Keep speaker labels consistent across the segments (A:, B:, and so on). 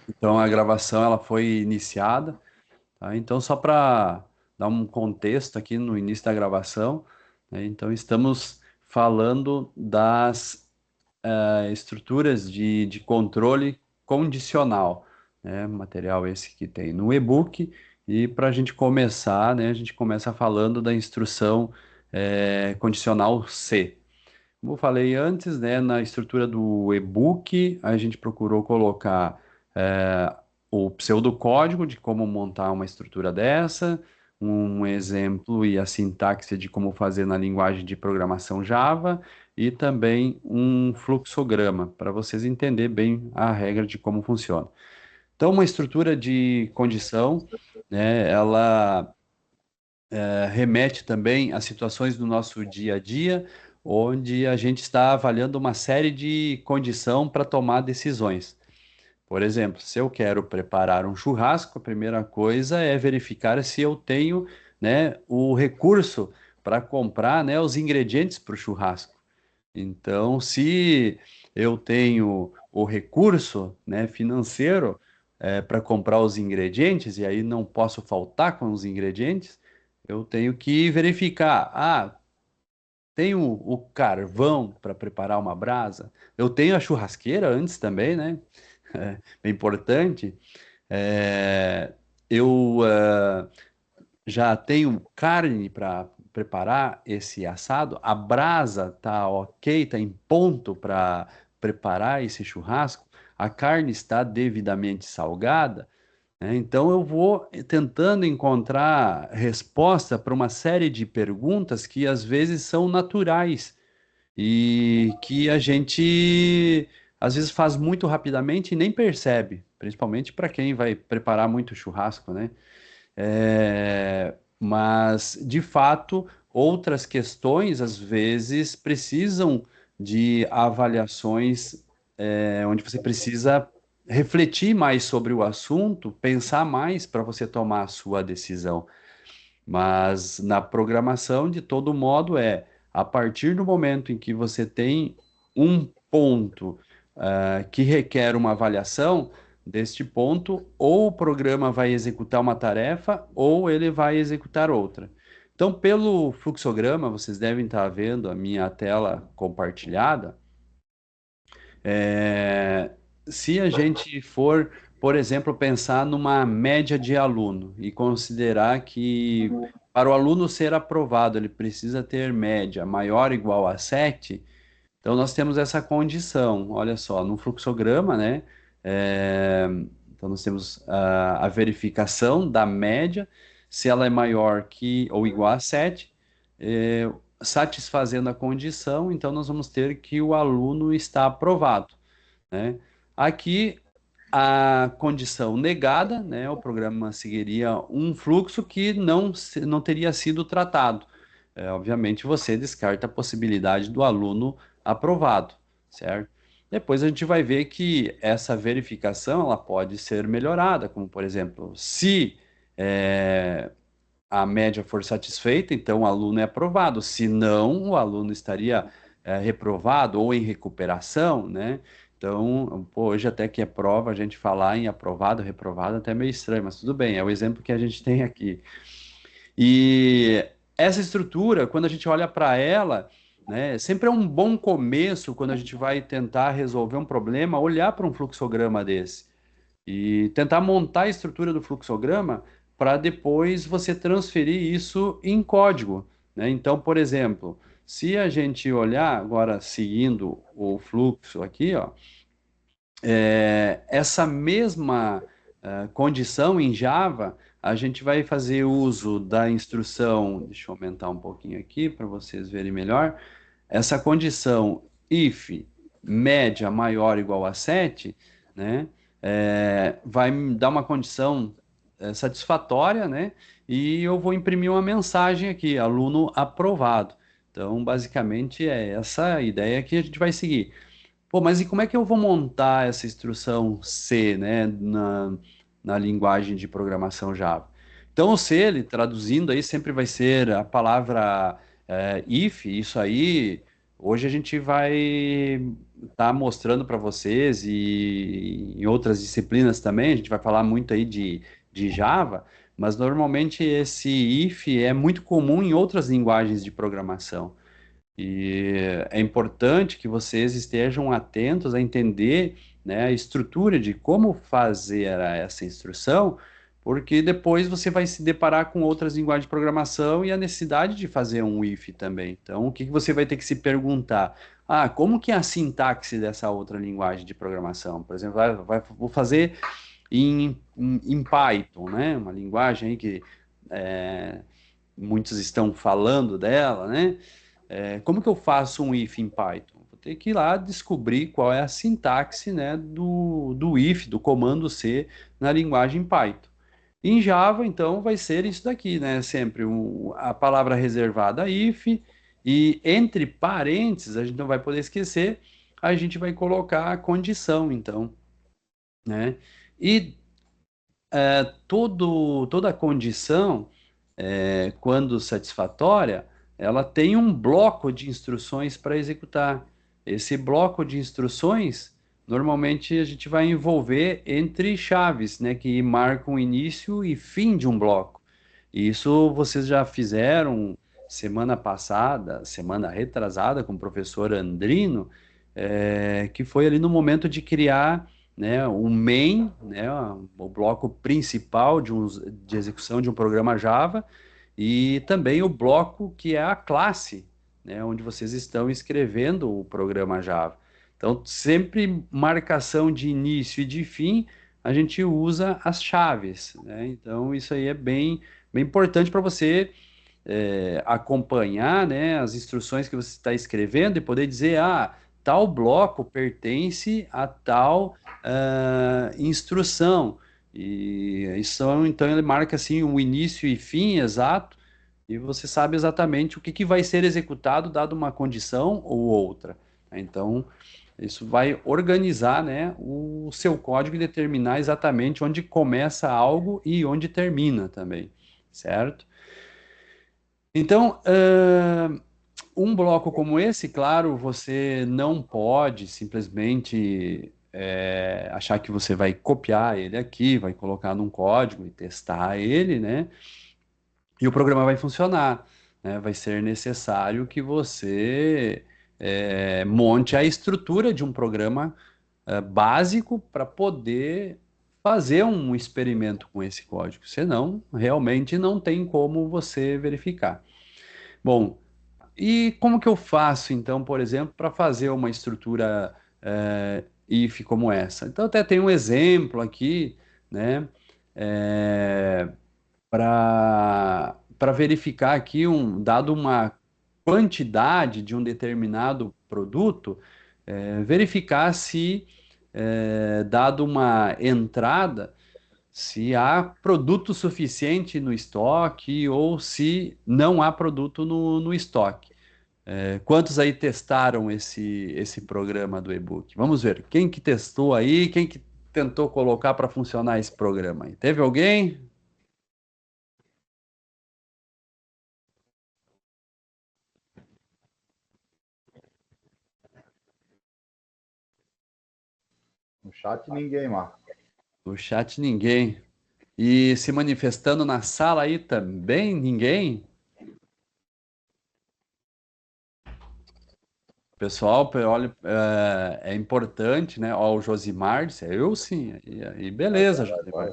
A: Então a gravação ela foi iniciada, tá? Então só para dar um contexto aqui no início da gravação, né? Então estamos falando das estruturas de controle condicional, né? Material esse que tem no e-book. E para a gente começar, né? A gente começa falando da instrução condicional C. Como eu falei antes, né, na estrutura do e-book, a gente procurou colocar o pseudocódigo de como montar uma estrutura dessa, um exemplo e a sintaxe de como fazer na linguagem de programação Java, e também um fluxograma, para vocês entenderem bem a regra de como funciona. Então, uma estrutura de condição, né, ela remete também a situações do nosso dia a dia, onde a gente está avaliando uma série de condição para tomar decisões. Por exemplo, se eu quero preparar um churrasco, a primeira coisa é verificar se eu tenho, né, o recurso para comprar, né, os ingredientes para o churrasco. Então, se eu tenho o recurso, né, financeiro, para comprar os ingredientes, e aí não posso faltar com os ingredientes, eu tenho que verificar, tenho o carvão para preparar uma brasa, eu tenho a churrasqueira antes também, né? É importante. É, eu já tenho carne para preparar esse assado, a brasa tá ok, tá em ponto para preparar esse churrasco, a carne está devidamente salgada, né? Então eu vou tentando encontrar resposta para uma série de perguntas que às vezes são naturais e que a gente às vezes faz muito rapidamente e nem percebe, principalmente para quem vai preparar muito churrasco, né? Mas, de fato, outras questões, às vezes, precisam de avaliações, onde você precisa refletir mais sobre o assunto, pensar mais para você tomar a sua decisão. Mas na programação, de todo modo, a partir do momento em que você tem um ponto, que requer uma avaliação, deste ponto, ou o programa vai executar uma tarefa, ou ele vai executar outra. Então, pelo fluxograma, vocês devem estar vendo a minha tela compartilhada. É, Se a gente for, por exemplo, pensar numa média de aluno e considerar que para o aluno ser aprovado ele precisa ter média maior ou igual a 7, então nós temos essa condição. Olha só, no fluxograma, né? é, então nós temos a verificação da média, se ela é maior que ou igual a 7, é, satisfazendo a condição, então nós vamos ter que o aluno está aprovado, né? Aqui, a condição negada, né? O programa seguiria um fluxo que não teria sido tratado. Obviamente, você descarta a possibilidade do aluno aprovado, certo? Depois a gente vai ver que essa verificação ela pode ser melhorada, como por exemplo, se é, a média for satisfeita, então o aluno é aprovado. Se não, o aluno estaria reprovado ou em recuperação, né? Então, pô, hoje até que é prova, a gente falar em aprovado, reprovado, até é meio estranho, mas tudo bem, é o exemplo que a gente tem aqui. E essa estrutura, quando a gente olha para ela, né, sempre é um bom começo quando a gente vai tentar resolver um problema, olhar para um fluxograma desse e tentar montar a estrutura do fluxograma para depois você transferir isso em código, né? Então, por exemplo, se a gente olhar agora seguindo o fluxo aqui, ó, essa mesma condição em Java, a gente vai fazer uso da instrução, deixa eu aumentar um pouquinho aqui para vocês verem melhor, essa condição if média maior ou igual a 7, né, vai me dar uma condição satisfatória, né, e eu vou imprimir uma mensagem aqui, aluno aprovado. Então, basicamente, é essa a ideia que a gente vai seguir. Pô, mas e como é que eu vou montar essa instrução C, né, na linguagem de programação Java? Então, o C, ele traduzindo aí, sempre vai ser a palavra if, isso aí, Hoje a gente vai estar mostrando para vocês e em outras disciplinas também, a gente vai falar muito aí de Java, mas normalmente esse if é muito comum em outras linguagens de programação. E é importante que vocês estejam atentos a entender, né, a estrutura de como fazer essa instrução, porque depois você vai se deparar com outras linguagens de programação e a necessidade de fazer um if também. Então, o que que você vai ter que se perguntar? Ah, como que é a sintaxe dessa outra linguagem de programação? Por exemplo, vou fazer em Python, né? Uma linguagem aí que é, muitos estão falando dela, né? Como que eu faço um if em Python? Vou ter que ir lá descobrir qual é a sintaxe, né, do if, do comando C na linguagem Python. Em Java, então, vai ser isso daqui, né? Sempre a palavra reservada if, e entre parênteses, a gente não vai poder esquecer, a gente vai colocar a condição, então, né? E toda a condição, quando satisfatória, ela tem um bloco de instruções para executar. Esse bloco de instruções, normalmente a gente vai envolver entre chaves, né, que marcam o início e fim de um bloco. E isso vocês já fizeram semana passada, semana retrasada, com o professor Andrino, que foi ali no momento de criar, né, o main, né, o bloco principal de execução de um programa Java, e também o bloco que é a classe, né, onde vocês estão escrevendo o programa Java. Então, sempre marcação de início e de fim, a gente usa as chaves, né? Então, isso aí é bem importante para você acompanhar, né, as instruções que você está escrevendo e poder dizer, tal bloco pertence a tal instrução. E isso, então ele marca assim o início e fim exato, e você sabe exatamente o que vai ser executado dado uma condição ou outra. Então, isso vai organizar, né, o seu código e determinar exatamente onde começa algo e onde termina também, certo? Então, um bloco como esse, claro, você não pode simplesmente achar que você vai copiar ele aqui, vai colocar num código e testar ele, né? E o programa vai funcionar, né? Vai ser necessário que você monte a estrutura de um programa básico para poder fazer um experimento com esse código. Senão, realmente não tem como você verificar. Bom, e como que eu faço, então, por exemplo, para fazer uma estrutura if como essa? Então, até tem um exemplo aqui, né, para verificar aqui, dado uma quantidade de um determinado produto, verificar se, dado uma entrada, se há produto suficiente no estoque ou se não há produto no estoque. Quantos aí testaram esse programa do e-book? Vamos ver, quem que testou aí, quem que tentou colocar para funcionar esse programa aí? Teve alguém?
B: No chat ninguém, Marco.
A: No chat ninguém. E se manifestando na sala aí também ninguém? Pessoal, olha, é importante, né? Ó, o Josimar disse, eu sim. E beleza,
B: Vai.
A: Josimar.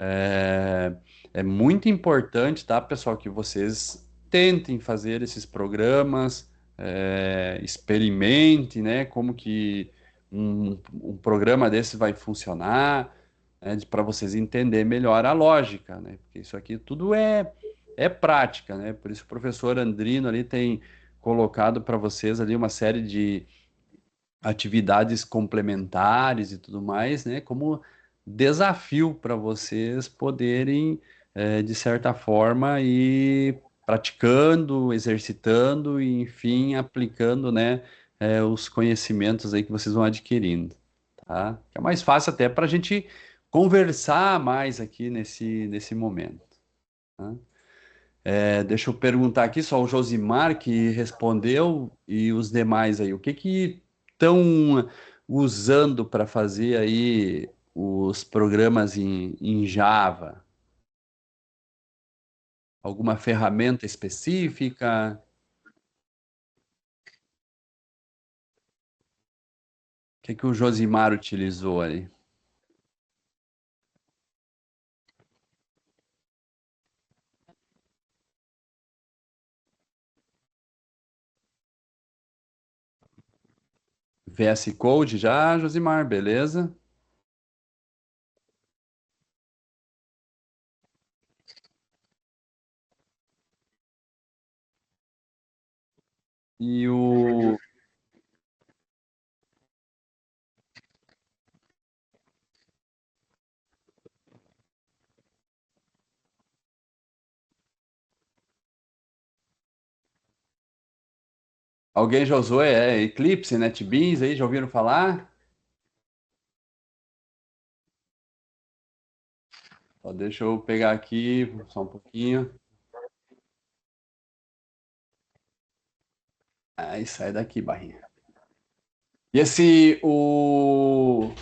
A: É, é muito importante, tá, pessoal, que vocês tentem fazer esses programas, experimentem, né, como que um programa desse vai funcionar, né, para vocês entenderem melhor a lógica, né, porque isso aqui tudo é prática, né, por isso o professor Andrino ali tem colocado para vocês ali uma série de atividades complementares e tudo mais, né, como desafio para vocês poderem, de certa forma, ir praticando, exercitando e, enfim, aplicando, né, os conhecimentos aí que vocês vão adquirindo, tá? É mais fácil até para a gente conversar mais aqui nesse momento, tá? Deixa eu perguntar aqui, só o Josimar que respondeu e os demais aí, o que que estão usando para fazer aí os programas em Java? Alguma ferramenta específica? O que que o Josimar utilizou aí? VS Code já, Josimar, beleza? E o alguém já usou Eclipse, NetBeans aí, já ouviram falar? Ó, deixa eu pegar aqui só um pouquinho. Aí sai daqui, barrinha. E o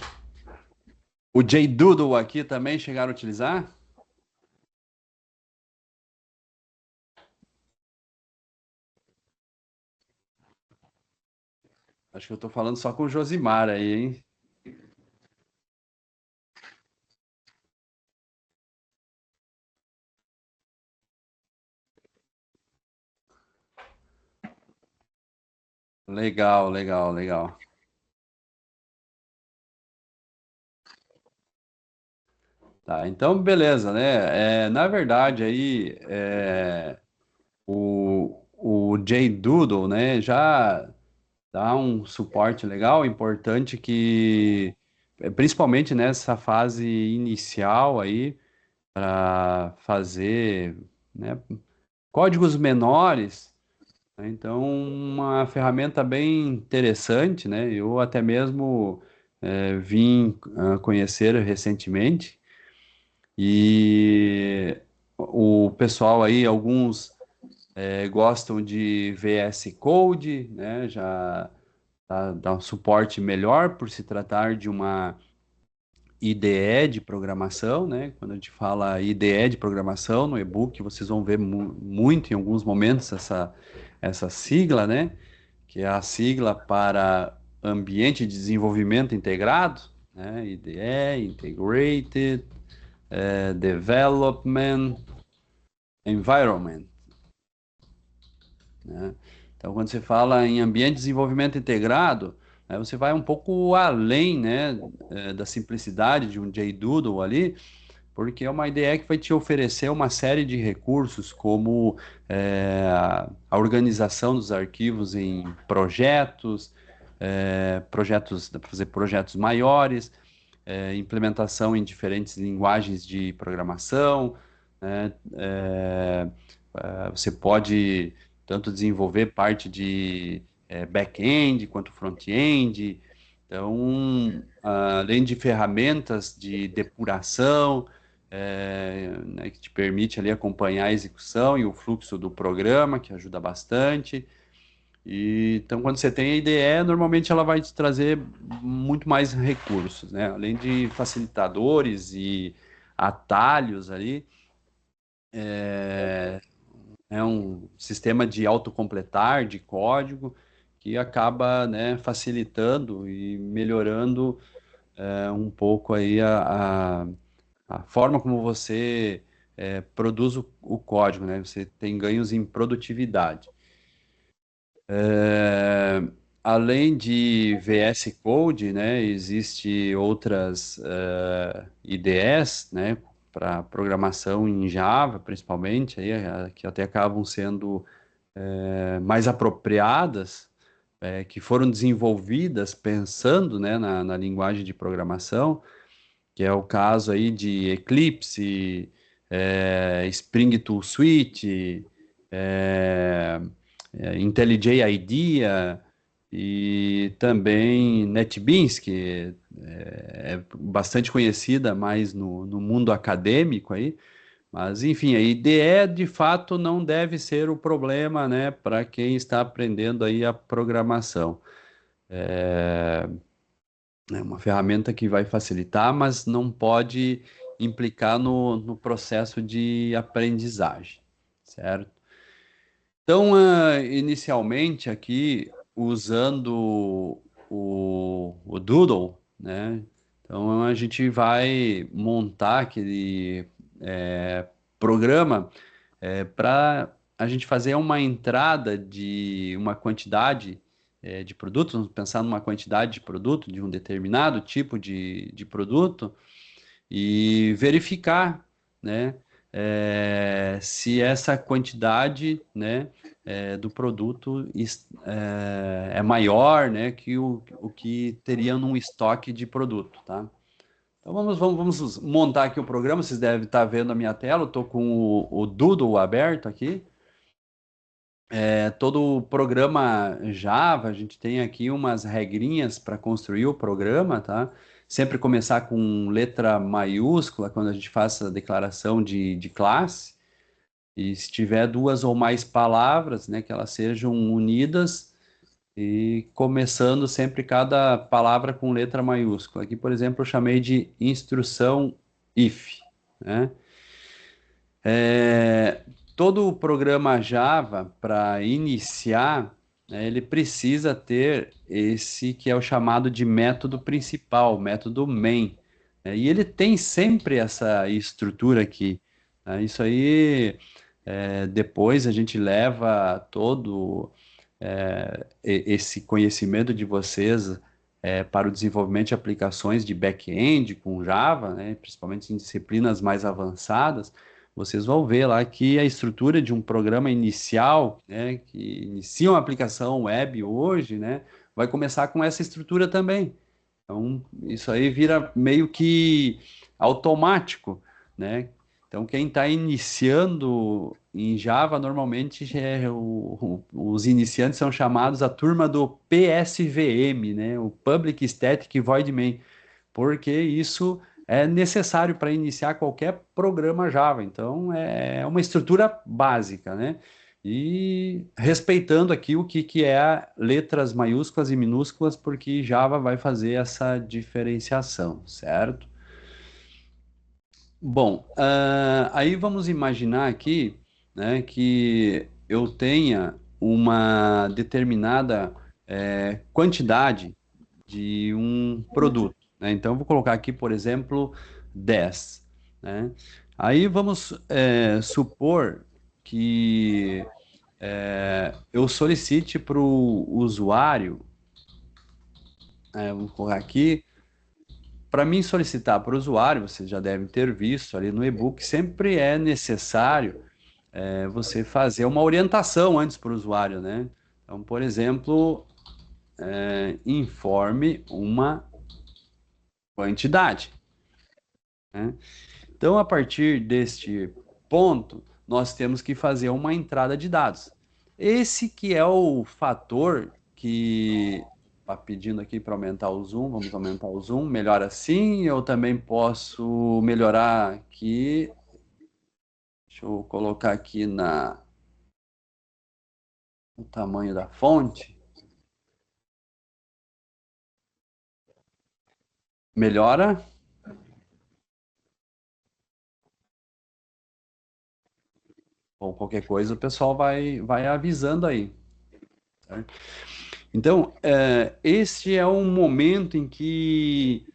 A: JDoodle aqui também chegaram a utilizar? Acho que eu tô falando só com o Josimar aí, hein? Legal, legal, legal. Tá, então beleza, né? Na verdade aí o JDoodle, né, já dá um suporte legal, importante que principalmente nessa fase inicial aí para fazer, né, códigos menores. Né? Então, uma ferramenta bem interessante, né? Eu até mesmo vim conhecer recentemente e o pessoal aí, alguns gostam de VS Code, né? Já dá um suporte melhor por se tratar de uma IDE de programação, né? Quando a gente fala IDE de programação no e-book, vocês vão ver muito em alguns momentos essa sigla, né? Que é a sigla para Ambiente de Desenvolvimento Integrado, né? IDE, Integrated Development Environment, né? Então, quando você fala em ambiente de desenvolvimento integrado, né, você vai um pouco além, né, da simplicidade de um JDoodle ali, porque é uma ideia que vai te oferecer uma série de recursos, como a organização dos arquivos em projetos, projetos, dá para fazer projetos maiores, implementação em diferentes linguagens de programação, né? Você pode tanto desenvolver parte de back-end quanto front-end. Então, além de ferramentas de depuração, né, que te permite ali acompanhar a execução e o fluxo do programa, que ajuda bastante. Então, quando você tem a IDE, normalmente ela vai te trazer muito mais recursos, né? Além de facilitadores e atalhos ali, é um sistema de autocompletar de código que acaba, né, facilitando e melhorando um pouco aí a forma como você produz o código, né? Você tem ganhos em produtividade. É, além de VS Code, né, existe outras IDEs, né, para programação em Java, principalmente, aí, que até acabam sendo mais apropriadas, que foram desenvolvidas pensando, né, na linguagem de programação, que é o caso aí de Eclipse, Spring Tool Suite, é, IntelliJ IDEA e também NetBeans, que é bastante conhecida mais no mundo acadêmico aí, Mas, enfim, a IDE de fato não deve ser o problema, né, para quem está aprendendo aí a programação. É uma ferramenta que vai facilitar, mas não pode implicar no processo de aprendizagem, certo? Então, inicialmente aqui, usando o Doodle, né? Então, a gente vai montar aquele programa para a gente fazer uma entrada de uma quantidade de produtos, vamos pensar numa quantidade de produto, de um determinado tipo de produto, e verificar, né, se essa quantidade, né, do produto é maior, né, que o que teria num estoque de produto, tá? Então vamos montar aqui o programa. Vocês devem estar vendo a minha tela. Eu estou com o Doodle aberto aqui. Todo o programa Java, a gente tem aqui umas regrinhas para construir o programa, tá? Sempre começar com letra maiúscula quando a gente faz a declaração de classe. E se tiver duas ou mais palavras, né, que elas sejam unidas e começando sempre cada palavra com letra maiúscula. Aqui, por exemplo, eu chamei de instrução if, né? É, todo o programa Java, para iniciar, né, ele precisa ter esse que é o chamado de método principal, método main, né? E ele tem sempre essa estrutura aqui, né? Isso aí, depois a gente leva todo esse conhecimento de vocês para o desenvolvimento de aplicações de back-end com Java, né, principalmente em disciplinas mais avançadas. Vocês vão ver lá que a estrutura de um programa inicial, né, que inicia uma aplicação web hoje, né, vai começar com essa estrutura também. Então, isso aí vira meio que automático, né? Então, quem está iniciando em Java, normalmente os iniciantes são chamados a turma do PSVM, né? O Public Static Void Main, porque isso é necessário para iniciar qualquer programa Java. Então, é uma estrutura básica, né? E respeitando aqui o que é letras maiúsculas e minúsculas, porque Java vai fazer essa diferenciação, certo? Bom, aí vamos imaginar aqui, né, que eu tenha uma determinada quantidade de um produto, né? Então, eu vou colocar aqui, por exemplo, 10, né? Aí vamos supor que eu solicite para o usuário, vamos colocar aqui, para mim solicitar para o usuário, vocês já devem ter visto ali no e-book, sempre é necessário você fazer uma orientação antes para o usuário, né? Então, por exemplo, informe uma quantidade, né? Então, a partir deste ponto, nós temos que fazer uma entrada de dados. Esse que é o fator que está pedindo aqui para aumentar o zoom, vamos aumentar o zoom, melhor assim. Eu também posso melhorar aqui. Deixa eu colocar aqui o tamanho da fonte. Melhora? Ou qualquer coisa, o pessoal vai avisando aí. Certo? Então, este é um momento em que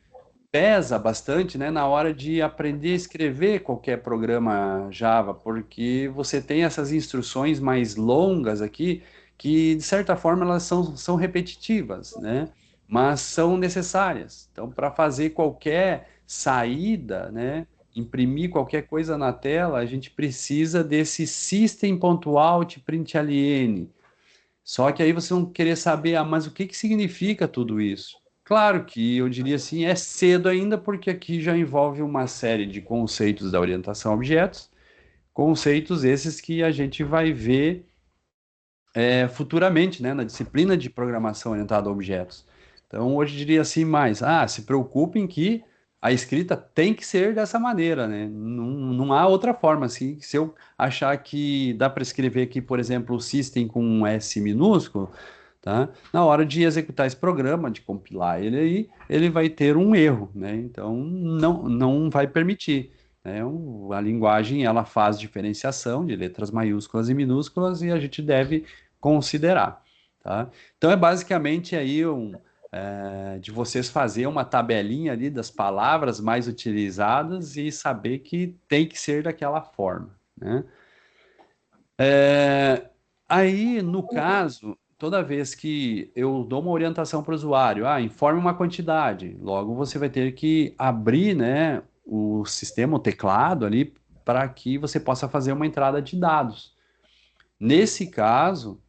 A: pesa bastante, né, na hora de aprender a escrever qualquer programa Java, porque você tem essas instruções mais longas aqui, que de certa forma elas são repetitivas, né, mas são necessárias. Então, para fazer qualquer saída, né, imprimir qualquer coisa na tela, a gente precisa desse system.out.println. Só que aí vocês vão querer saber, mas o que que significa tudo isso? Claro que eu diria assim, é cedo ainda, porque aqui já envolve uma série de conceitos da orientação a objetos, conceitos esses que a gente vai ver futuramente, né, na disciplina de programação orientada a objetos. Então, hoje eu diria assim mais, se preocupem que a escrita tem que ser dessa maneira, né? Não há outra forma. Se eu achar que dá para escrever aqui, por exemplo, o system com um S minúsculo, tá? Na hora de executar esse programa, de compilar ele aí, ele vai ter um erro, né? Então, não vai permitir, né? A linguagem, ela faz diferenciação de letras maiúsculas e minúsculas e a gente deve considerar, tá? Então, é basicamente aí de vocês fazer uma tabelinha ali das palavras mais utilizadas e saber que tem que ser daquela forma, né? Aí, no caso, toda vez que eu dou uma orientação para o usuário, informe uma quantidade, logo você vai ter que abrir, né, o sistema, o teclado ali, para que você possa fazer uma entrada de dados. Nesse caso,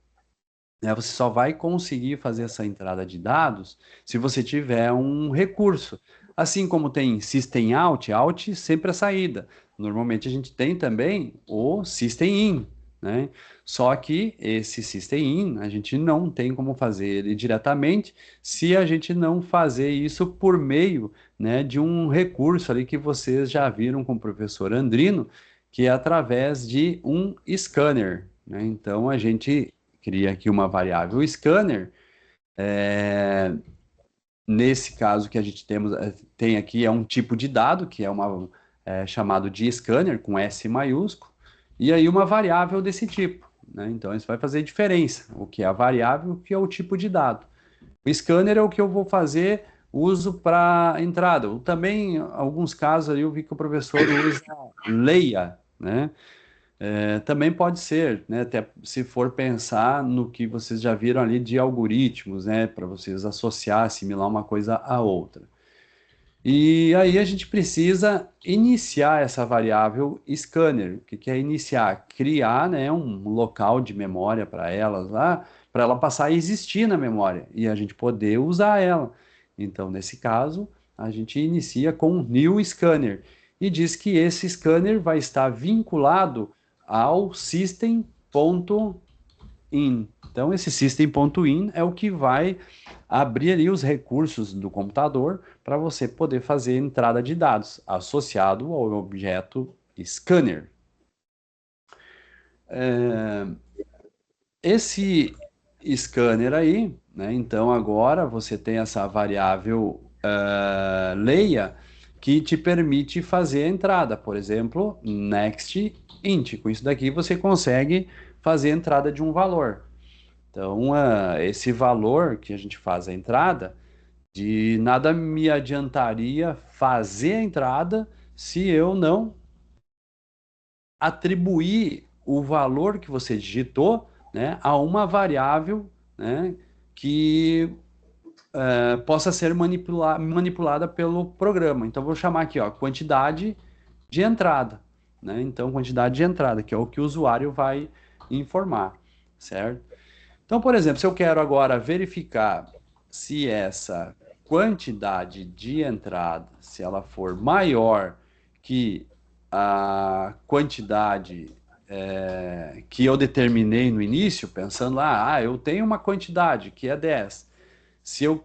A: né, você só vai conseguir fazer essa entrada de dados se você tiver um recurso. Assim como tem System Out, Out sempre a saída. Normalmente a gente tem também o System In, né? Só que esse System In a gente não tem como fazer ele diretamente se a gente não fazer isso por meio, né, de um recurso ali que vocês já viram com o professor Andrino, que é através de um scanner, né? Então a gente cria aqui uma variável scanner. Nesse caso que a gente tem aqui é um tipo de dado, que é chamado de scanner, com S maiúsculo, e aí uma variável desse tipo, né? Então isso vai fazer diferença, o que é a variável, o que é o tipo de dado. O scanner é o que eu vou fazer uso para entrada. Também, em alguns casos ali, eu vi que o professor usa leia, né? Também pode ser, né? Até se for pensar no que vocês já viram ali de algoritmos, né? Para vocês associar, assimilar uma coisa a outra. E aí a gente precisa iniciar essa variável scanner. O que que é iniciar? Criar, né, um local de memória para elas lá, para ela passar a existir na memória e a gente poder usar ela. Então, nesse caso, a gente inicia com new scanner e diz que esse scanner vai estar vinculado ao system.in. Então, esse system.in é o que vai abrir ali os recursos do computador para você poder fazer entrada de dados associado ao objeto scanner. Esse scanner aí, né, então agora você tem essa variável leia que te permite fazer a entrada, por exemplo, next int. Com isso daqui você consegue fazer a entrada de um valor. Então, esse valor que a gente faz a entrada, de nada me adiantaria fazer a entrada se eu não atribuir o valor que você digitou, né, a uma variável, né, que possa ser manipulada pelo programa. Então, vou chamar aqui, ó, quantidade de entrada, né? Então, quantidade de entrada, que é o que o usuário vai informar, certo? Então, por exemplo, se eu quero agora verificar se essa quantidade de entrada, se ela for maior que a quantidade que eu determinei no início, pensando lá, eu tenho uma quantidade que é 10. Se eu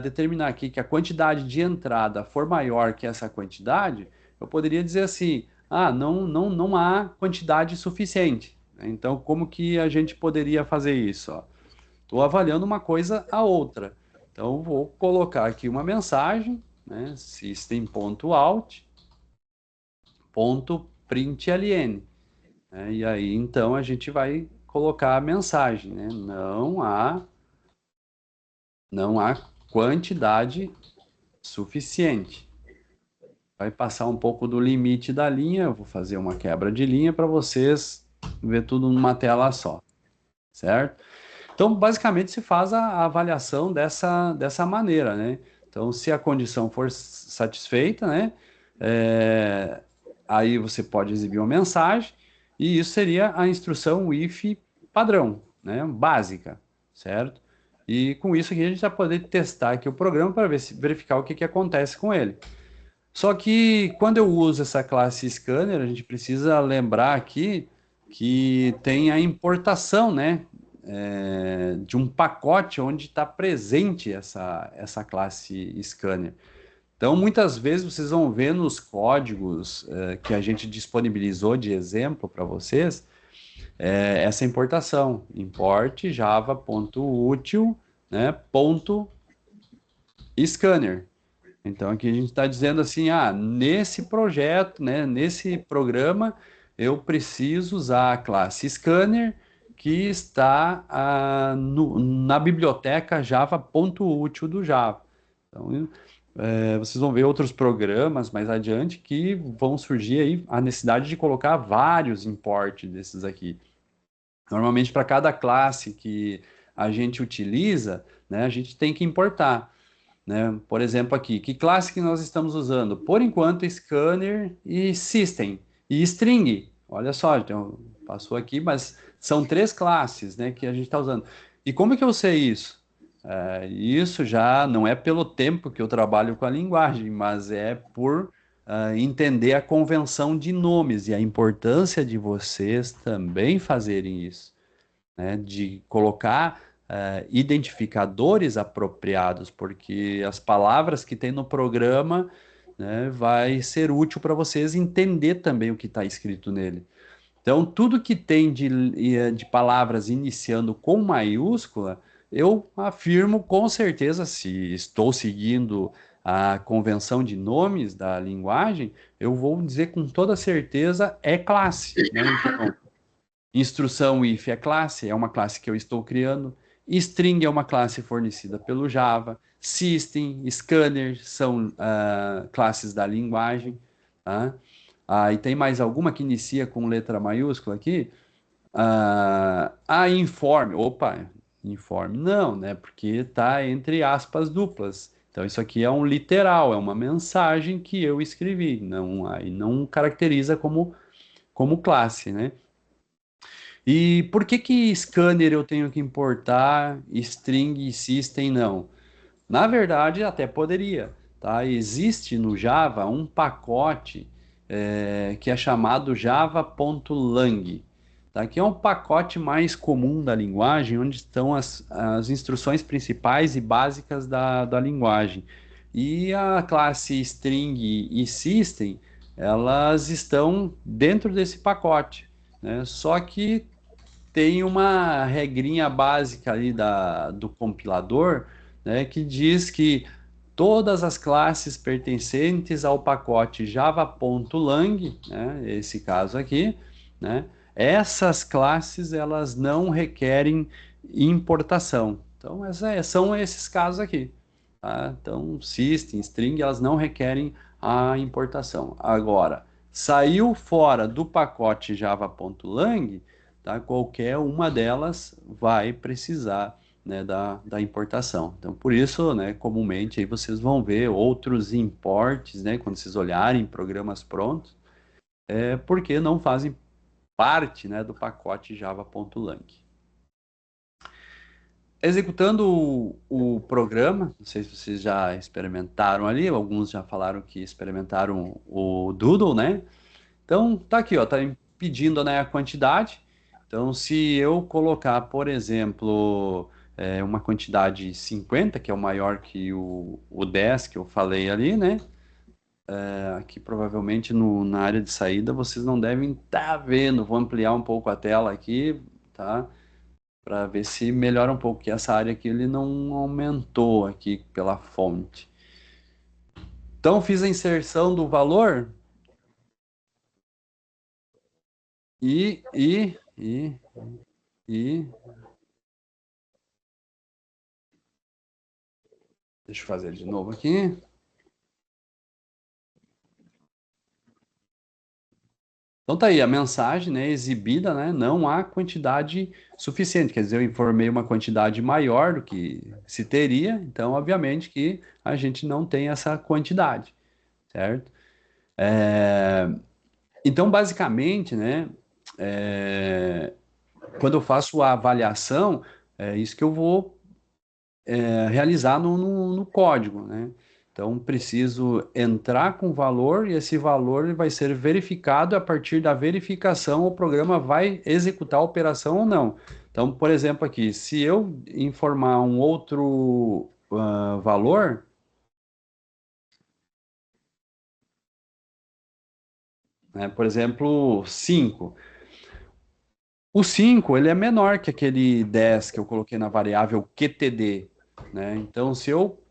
A: determinar aqui que a quantidade de entrada for maior que essa quantidade, eu poderia dizer assim, não há quantidade suficiente. Então, como que a gente poderia fazer isso? Estou avaliando uma coisa a outra. Então, vou colocar aqui uma mensagem, né? System.out.println. Né? E aí, então, a gente vai colocar a mensagem, né? Não há quantidade suficiente. Vai passar um pouco do limite da linha, eu vou fazer uma quebra de linha para vocês ver tudo numa tela só, certo? Então, basicamente, se faz a avaliação dessa maneira, né? Então, se a condição for satisfeita, né? é, Aí você pode exibir uma mensagem e isso seria a instrução if padrão, né? Básica, certo? E com isso aqui a gente vai poder testar aqui o programa para verificar o que acontece com ele. Só que quando eu uso essa classe scanner, a gente precisa lembrar aqui que tem a importação, né, de um pacote onde está presente essa classe scanner. Então, muitas vezes vocês vão ver nos códigos que a gente disponibilizou de exemplo para vocês, essa importação, import java.util, né, ponto scanner. Então, aqui a gente está dizendo assim, nesse projeto, né, nesse programa, eu preciso usar a classe scanner que está na biblioteca java.util do Java. Então, vocês vão ver outros programas mais adiante que vão surgir aí a necessidade de colocar vários imports desses aqui. Normalmente, para cada classe que a gente utiliza, né, a gente tem que importar, né? Por exemplo, aqui, que classe que nós estamos usando? Por enquanto, scanner e system e string. Olha só, então, passou aqui, mas são três classes, né, que a gente está usando. E como é que eu sei isso? Isso já não é pelo tempo que eu trabalho com a linguagem, mas é por entender a convenção de nomes e a importância de vocês também fazerem isso, né, de colocar identificadores apropriados, porque as palavras que tem no programa, né, vai ser útil para vocês entender também o que está escrito nele. Então, tudo que tem de palavras iniciando com maiúscula, eu afirmo com certeza, se estou seguindo a convenção de nomes da linguagem, eu vou dizer com toda certeza é classe, né? Então, instrução if é classe, é uma classe que eu estou criando. String é uma classe fornecida pelo Java. System, scanner são classes da linguagem. Tá? E tem mais alguma que inicia com letra maiúscula aqui? Inform. Opa, inform não, né? Porque está entre aspas duplas. Então isso aqui é um literal, é uma mensagem que eu escrevi. Não, aí não caracteriza como classe, né? E por que que scanner eu tenho que importar, string e system não? Na verdade, até poderia, tá? Existe no Java um pacote que é chamado java.lang, tá? Que é um pacote mais comum da linguagem, onde estão as instruções principais e básicas da linguagem. E a classe string e system, elas estão dentro desse pacote, né? Só que tem uma regrinha básica ali do compilador, né, que diz que todas as classes pertencentes ao pacote java.lang, né, esse caso aqui, né, essas classes elas não requerem importação. Então, são esses casos aqui. Tá? Então, system, string, elas não requerem a importação. Agora, saiu fora do pacote java.lang, tá? Qualquer uma delas vai precisar, né, da importação. Então, por isso, né, comumente aí vocês vão ver outros imports, né, quando vocês olharem programas prontos, porque não fazem parte, né, do pacote java.lang. Executando o programa, não sei se vocês já experimentaram ali, alguns já falaram que experimentaram o Doodle, né? Então, tá aqui, ó, tá pedindo, né, a quantidade. Então, se eu colocar, por exemplo, uma quantidade 50, que é o maior que o 10 que eu falei ali, né? Aqui provavelmente na área de saída vocês não devem estar vendo. Vou ampliar um pouco a tela aqui, tá? Para ver se melhora um pouco, que essa área aqui ele não aumentou aqui pela fonte. Então, fiz a inserção do valor e, e, e, e deixa eu fazer de novo aqui. Então tá aí a mensagem, né, exibida, né, não há quantidade suficiente, quer dizer, eu informei uma quantidade maior do que se teria, então obviamente que a gente não tem essa quantidade, certo? É, Então basicamente, né, é, quando eu faço a avaliação, é isso que eu vou realizar no código, né? Então, preciso entrar com valor e esse valor ele vai ser verificado. A partir da verificação, o programa vai executar a operação ou não. Então, por exemplo, aqui, se eu informar um outro valor, né? Por exemplo, 5. O 5 ele é menor que aquele 10 que eu coloquei na variável QTD, né? Então, se eu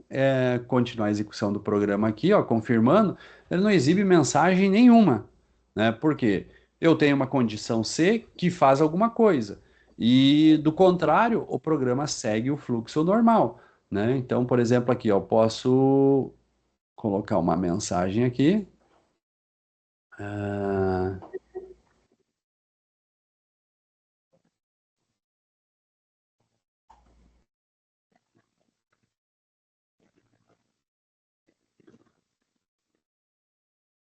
A: continuar a execução do programa aqui, ó, confirmando, ele não exibe mensagem nenhuma, né? Por quê? Eu tenho uma condição C que faz alguma coisa. E, do contrário, o programa segue o fluxo normal, né? Então, por exemplo, aqui, ó, eu posso colocar uma mensagem aqui. Ah,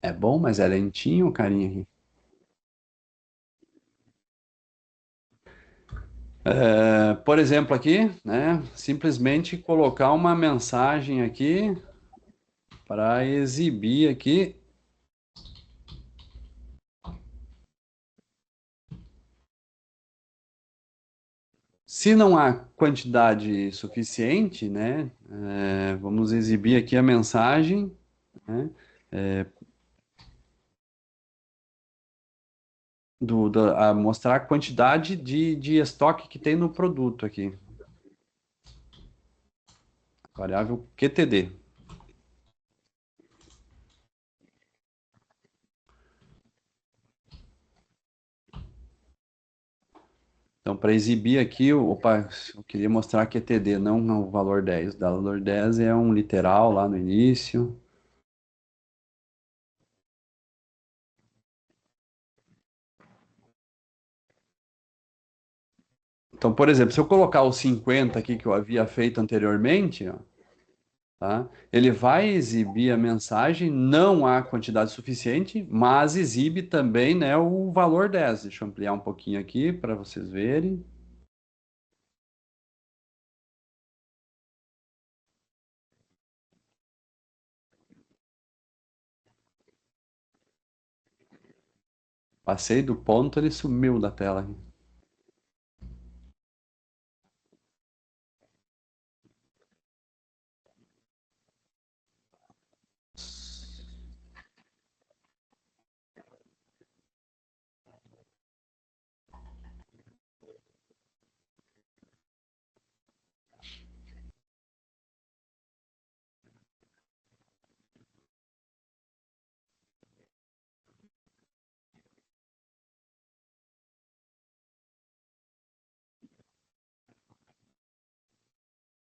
A: é bom, mas é lentinho, carinha aqui. Por exemplo, aqui, né? Simplesmente colocar uma mensagem aqui para exibir aqui. Se não há quantidade suficiente, né? Vamos exibir aqui a mensagem, né? Mostrar a quantidade de estoque que tem no produto aqui. Variável QTD. Então, para exibir aqui, opa, eu queria mostrar QTD, não o valor 10. O valor 10 é um literal lá no início. Então, por exemplo, se eu colocar o 50 aqui que eu havia feito anteriormente, ó, tá? Ele vai exibir a mensagem, não há quantidade suficiente, mas exibe também, né, o valor 10. Deixa eu ampliar um pouquinho aqui para vocês verem. Passei do ponto, ele sumiu da tela aqui.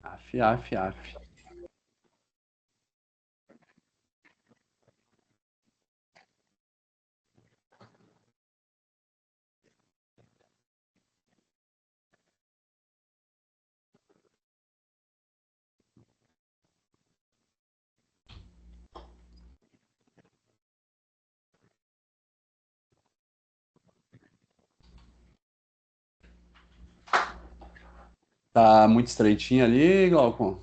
A: Af, af, af. Tá muito estreitinho ali, Glaucon?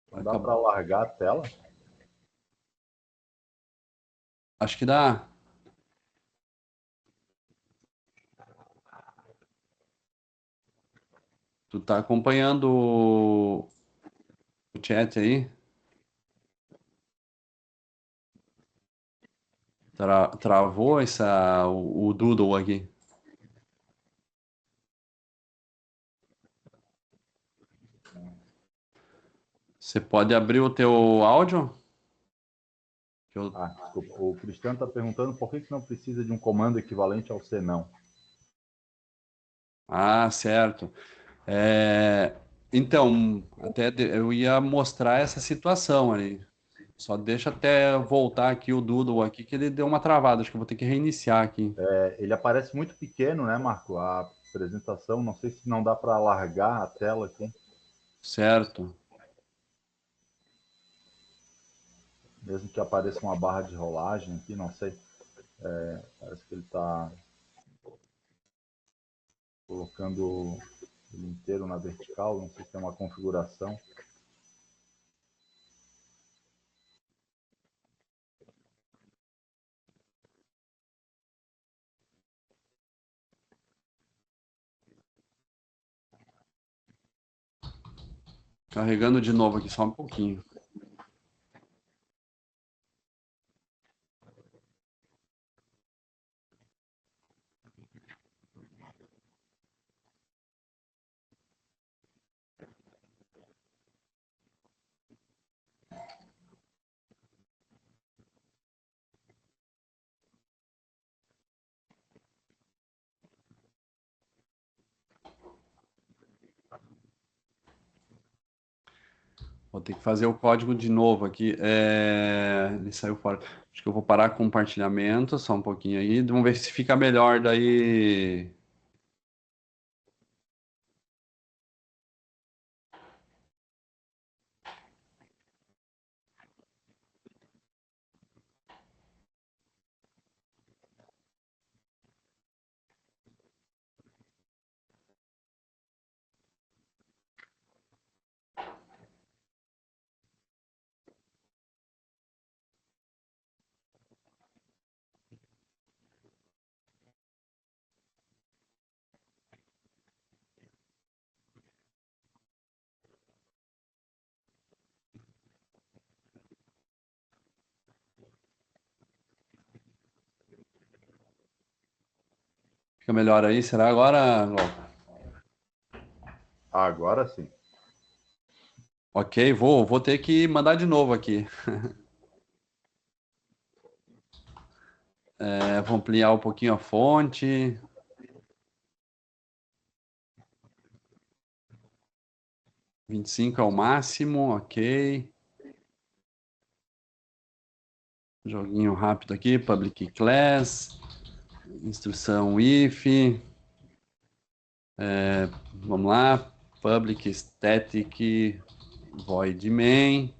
B: Não dá para largar a tela?
A: Acho que dá. Tu tá acompanhando o chat aí? Travou o Doodle aqui. Você pode abrir o teu áudio? Que eu-
B: Desculpa. O Cristiano está perguntando por que não precisa de um comando equivalente ao senão.
A: Ah, certo. Então, eu ia mostrar essa situação ali. Só deixa até voltar aqui o Doodle aqui, que ele deu uma travada. Acho que eu vou ter que reiniciar aqui.
B: Ele aparece muito pequeno, né, Marco? A apresentação, não sei se não dá para largar a tela aqui.
A: Certo.
B: Mesmo que apareça uma barra de rolagem aqui, não sei. Parece que ele está colocando ele inteiro na vertical, não sei se tem uma configuração.
A: Carregando de novo aqui, só um pouquinho. Vou ter que fazer o código de novo aqui. Ele saiu fora. Acho que eu vou parar com o compartilhamento, só um pouquinho aí. Vamos ver se fica melhor daí. Fica melhor aí? Será agora, Glauco?
B: Agora sim.
A: Ok, vou ter que mandar de novo aqui. Vou ampliar um pouquinho a fonte. 25 é o máximo, ok. Joguinho rápido aqui, public class, instrução if. Vamos lá, public static void main,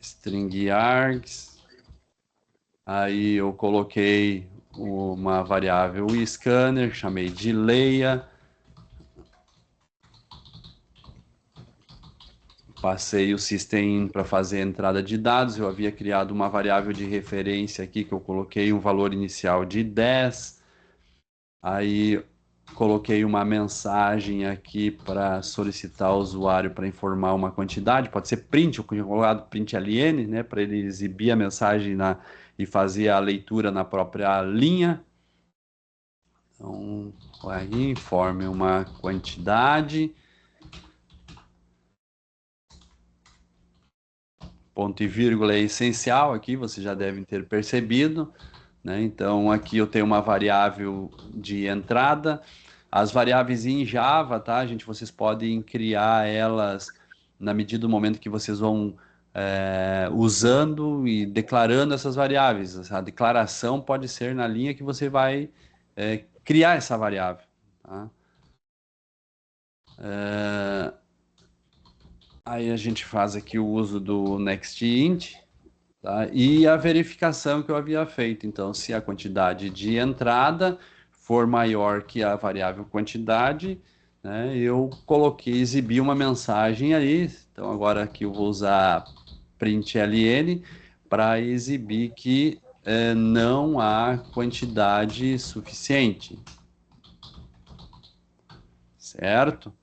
A: string args. Aí eu coloquei uma variável scanner, chamei de Leia. Passei o system para fazer a entrada de dados. Eu havia criado uma variável de referência aqui que eu coloquei um valor inicial de 10. Aí coloquei uma mensagem aqui para solicitar ao usuário para informar uma quantidade. Pode ser print, eu tinha colocado print ln, né, para ele exibir a mensagem e fazer a leitura na própria linha. Então, aí informe uma quantidade. Ponto e vírgula é essencial aqui, vocês já devem ter percebido, né? Então, aqui eu tenho uma variável de entrada. As variáveis em Java, tá, gente? Vocês podem criar elas na medida do momento que vocês vão usando e declarando essas variáveis. A declaração pode ser na linha que você vai criar essa variável, tá? Aí a gente faz aqui o uso do nextInt, tá? E a verificação que eu havia feito. Então, se a quantidade de entrada for maior que a variável quantidade, né, eu coloquei, exibi uma mensagem aí. Então, agora aqui eu vou usar println para exibir que não há quantidade suficiente, certo?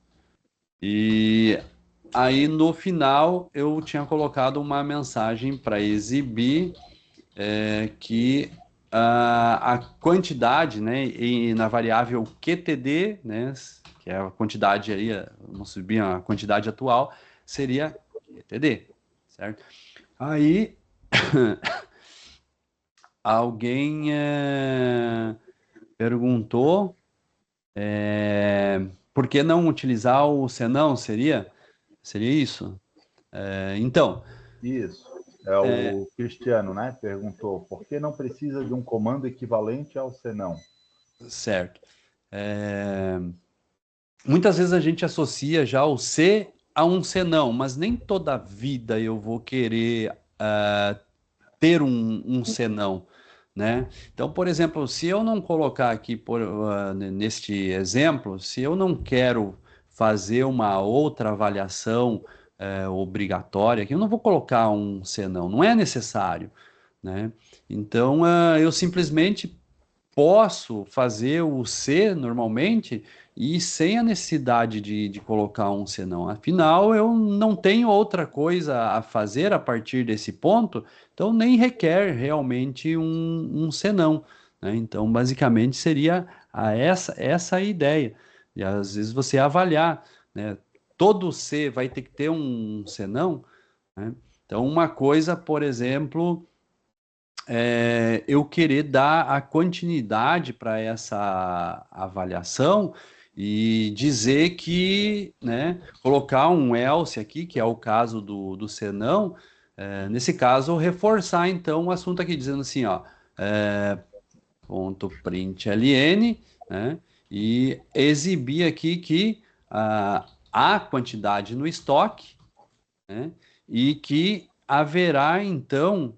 A: E aí no final eu tinha colocado uma mensagem para exibir que a quantidade, né, na variável QTD, né, que é a quantidade aí, vamos subir a quantidade atual, seria QTD, certo? Aí alguém perguntou por que não utilizar o senão, seria isso? Então,
B: Isso. É o Cristiano, né? Perguntou por que não precisa de um comando equivalente ao senão?
A: certo. Muitas vezes a gente associa já o se a um senão, mas nem toda vida eu vou querer ter um senão, né? Então, por exemplo, se eu não colocar aqui neste exemplo, se eu não quero fazer uma outra avaliação obrigatória, que eu não vou colocar um senão, não é necessário, né? Então, eu simplesmente posso fazer o C normalmente e sem a necessidade de colocar um senão. Afinal, eu não tenho outra coisa a fazer a partir desse ponto, então nem requer realmente um senão, né? Então, basicamente, seria essa a ideia. E às vezes você avaliar, né? Todo C vai ter que ter um senão, né? Então, uma coisa, por exemplo, eu querer dar a continuidade para essa avaliação e dizer que, né, colocar um else aqui, que é o caso do senão, nesse caso, reforçar então o assunto aqui, dizendo assim, ó, ponto println, né, e exibir aqui que há quantidade no estoque, né? E que haverá então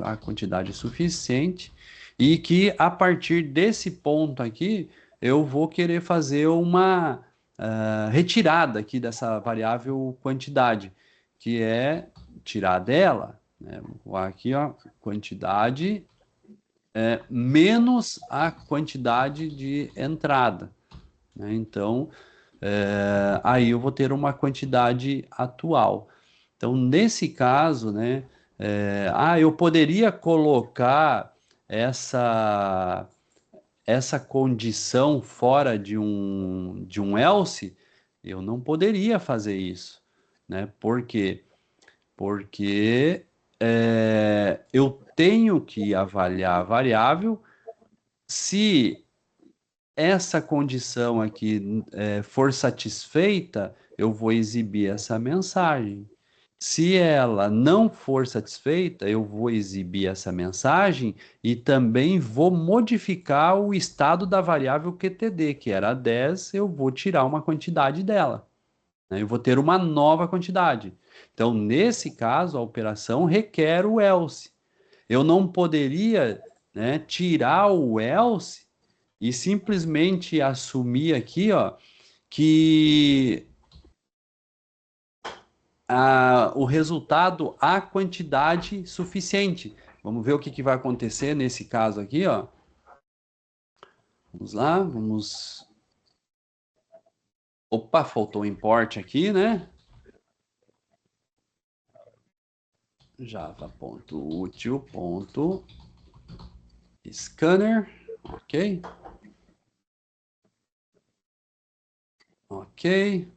A: a quantidade suficiente e que a partir desse ponto aqui eu vou querer fazer uma retirada aqui dessa variável quantidade, que é tirar dela, né? Aqui, ó, quantidade menos a quantidade de entrada, né? Então, aí eu vou ter uma quantidade atual. Então, nesse caso, né, eu poderia colocar essa, essa condição fora de um else? Eu não poderia fazer isso, né? Por quê? Porque eu tenho que avaliar a variável. Se essa condição aqui for satisfeita, eu vou exibir essa mensagem. Se ela não for satisfeita, eu vou exibir essa mensagem e também vou modificar o estado da variável QTD, que era 10, eu vou tirar uma quantidade dela, né? Eu vou ter uma nova quantidade. Então, nesse caso, a operação requer o else. Eu não poderia, né, tirar o else e simplesmente assumir aqui, ó, que o resultado há quantidade suficiente. Vamos ver o que vai acontecer nesse caso aqui, ó. Vamos lá, vamos. Opa, faltou o import aqui, né? Java.util.scanner, ok, ok.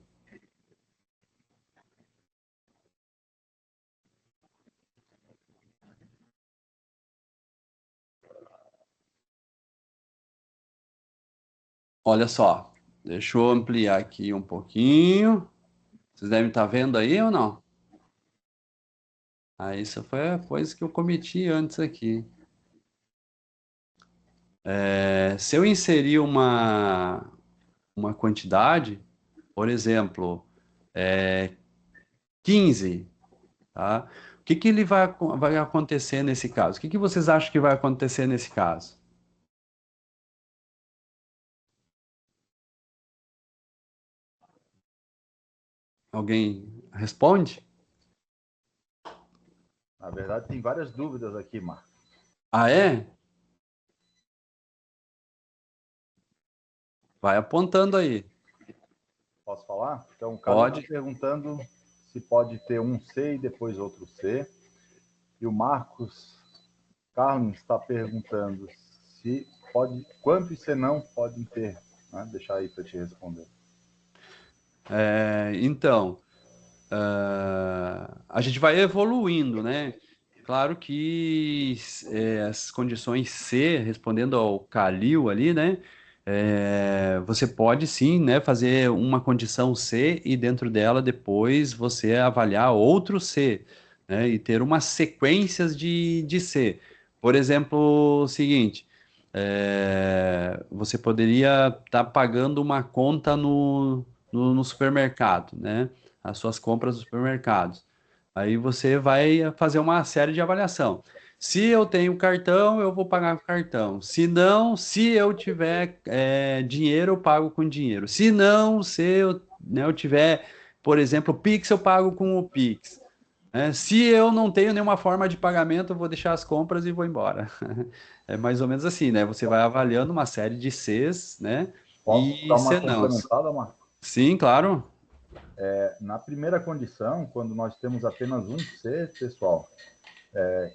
A: Olha só, deixa eu ampliar aqui um pouquinho. Vocês devem estar vendo aí ou não? Isso foi a coisa que eu cometi antes aqui. Se eu inserir uma quantidade, por exemplo, 15, tá? O que que ele vai acontecer nesse caso? O que que vocês acham que vai acontecer nesse caso? Alguém responde?
B: Na verdade, tem várias dúvidas aqui, Marcos.
A: Ah, é? Vai apontando aí.
B: Posso falar? Então, o Carlos está
A: Pode.
B: perguntando se pode ter um C e depois outro C. E o Marcos Carlos está perguntando se pode, quantos senão podem ter, né? Deixar aí para te responder.
A: Então, a gente vai evoluindo, né? Claro que as condições C, respondendo ao Calil ali, né? Você pode sim, né, fazer uma condição C e dentro dela depois você avaliar outro C, né? E ter umas sequências de C. Por exemplo, o seguinte, você poderia estar pagando uma conta no supermercado, né? As suas compras nos supermercados. Aí você vai fazer uma série de avaliação. Se eu tenho cartão, eu vou pagar com cartão. Se não, se eu tiver dinheiro, eu pago com dinheiro. Se não, se eu, né, eu tiver, por exemplo, Pix, eu pago com o Pix. Se eu não tenho nenhuma forma de pagamento, eu vou deixar as compras e vou embora. É mais ou menos assim, né? Você vai avaliando uma série de Cs, né?
B: Posso
A: E
B: dar uma
A: senãos.
B: complementada, Marco?
A: Sim, claro.
B: Na primeira condição, quando nós temos apenas um C, pessoal,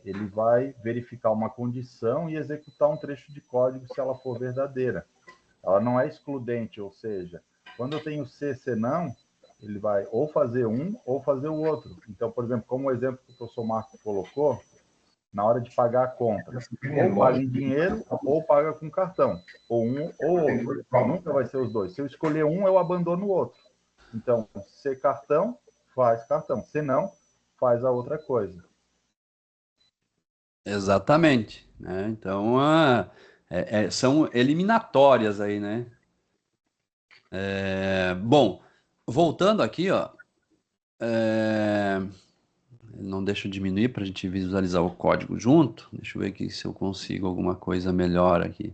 B: ele vai verificar uma condição e executar um trecho de código se ela for verdadeira. Ela não é excludente, ou seja, quando eu tenho C, C não, ele vai ou fazer um ou fazer o outro. Então, por exemplo, como o exemplo que o professor Marco colocou, na hora de pagar a conta, ou paga em dinheiro ou paga com cartão, ou um ou outro. Nunca vai ser os dois. Se eu escolher um, eu abandono o outro. Então, se cartão, faz cartão. Se não, faz a outra coisa.
A: Exatamente, né? Então, são eliminatórias aí, né? Bom, voltando aqui, ó, é, não deixa eu diminuir para a gente visualizar o código junto. Deixa eu ver aqui se eu consigo alguma coisa melhor aqui.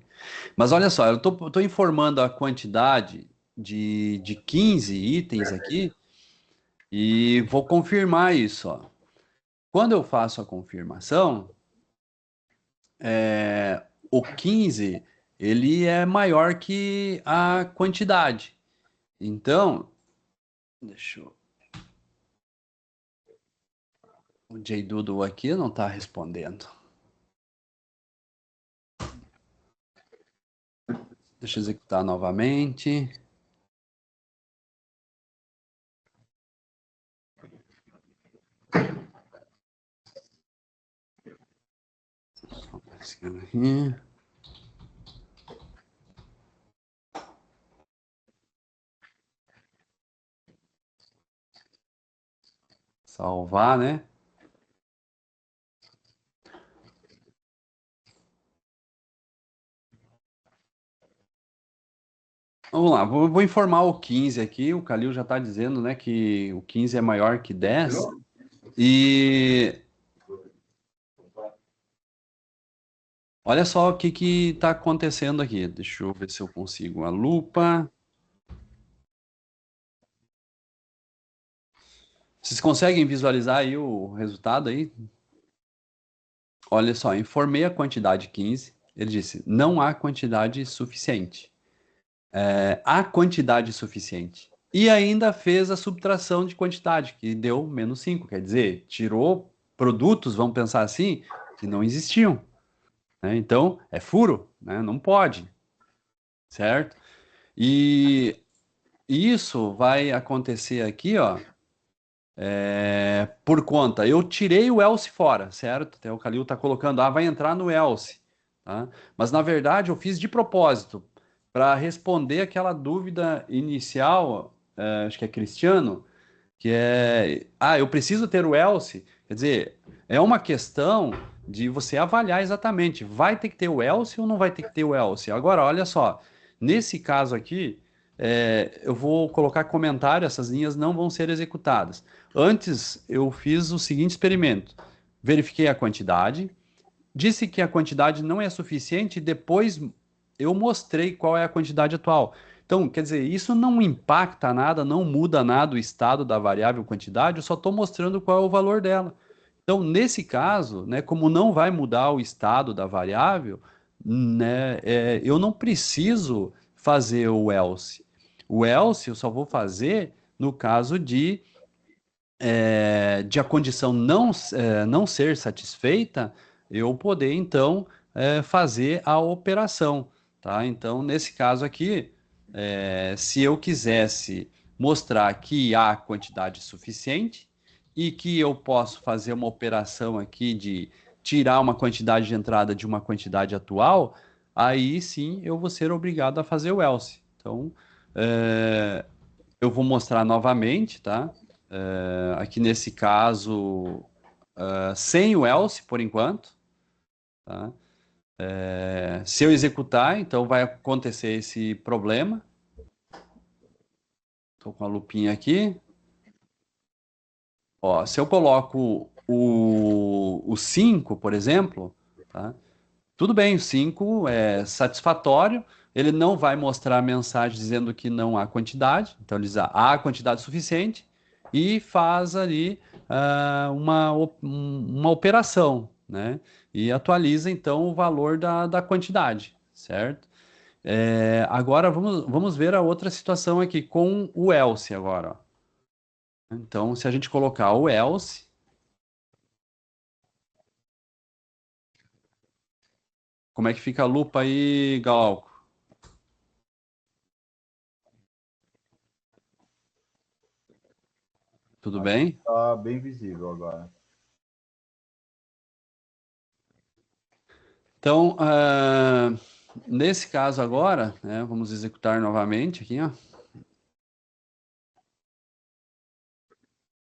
A: Mas olha só, eu tô informando a quantidade de 15 itens aqui e vou confirmar isso, ó. Quando eu faço a confirmação, o 15 ele é maior que a quantidade. Então, deixa eu... O JDoodle aqui não está respondendo. Deixa eu executar novamente. Aqui. Salvar, né? Vamos lá, vou informar o 15 aqui. O Calil já está dizendo, né, que o 15 é maior que 10. E olha só o que está acontecendo aqui. Deixa eu ver se eu consigo a lupa. Vocês conseguem visualizar aí o resultado aí? Olha só, informei a quantidade 15. Ele disse, não há quantidade suficiente. Há quantidade suficiente. E ainda fez a subtração de quantidade, que deu menos 5. Quer dizer, tirou produtos, vamos pensar assim, que não existiam, né? Então, é furo, né? Não pode, certo? E isso vai acontecer aqui, ó, por conta. Eu tirei o else fora, certo? Até o Calil está colocando, vai entrar no else, tá? Mas na verdade eu fiz de propósito para responder aquela dúvida inicial, acho que é Cristiano, que é, eu preciso ter o else. Quer dizer, é uma questão de você avaliar exatamente, vai ter que ter o else ou não vai ter que ter o else? Agora, olha só, nesse caso aqui, eu vou colocar comentário, essas linhas não vão ser executadas. Antes, eu fiz o seguinte experimento, verifiquei a quantidade, disse que a quantidade não é suficiente, e depois eu mostrei qual é a quantidade atual. Então, quer dizer, isso não impacta nada, não muda nada o estado da variável quantidade, eu só estou mostrando qual é o valor dela. Então, nesse caso, né, como não vai mudar o estado da variável, né, eu não preciso fazer o else. O else eu só vou fazer no caso de a condição não ser satisfeita, eu poder então fazer a operação, tá? Então, nesse caso aqui, se eu quisesse mostrar que há quantidade suficiente e que eu posso fazer uma operação aqui de tirar uma quantidade de entrada de uma quantidade atual, aí sim eu vou ser obrigado a fazer o else. Então, eu vou mostrar novamente, tá? Aqui nesse caso, sem o else por enquanto, tá? Se eu executar, então vai acontecer esse problema. Estou com a lupinha aqui. Ó, se eu coloco o 5, por exemplo, tá? Tudo bem, o 5 é satisfatório, ele não vai mostrar a mensagem dizendo que não há quantidade, então ele diz, há quantidade suficiente, e faz ali uma operação, né? E atualiza então o valor da quantidade, certo? Agora vamos ver a outra situação aqui com o else agora, ó. Então, se a gente colocar o else, como é que fica a lupa aí, Glauco? Tudo
B: Acho que
A: bem?
B: está bem visível agora.
A: Então, nesse caso agora, né, vamos executar novamente aqui, ó,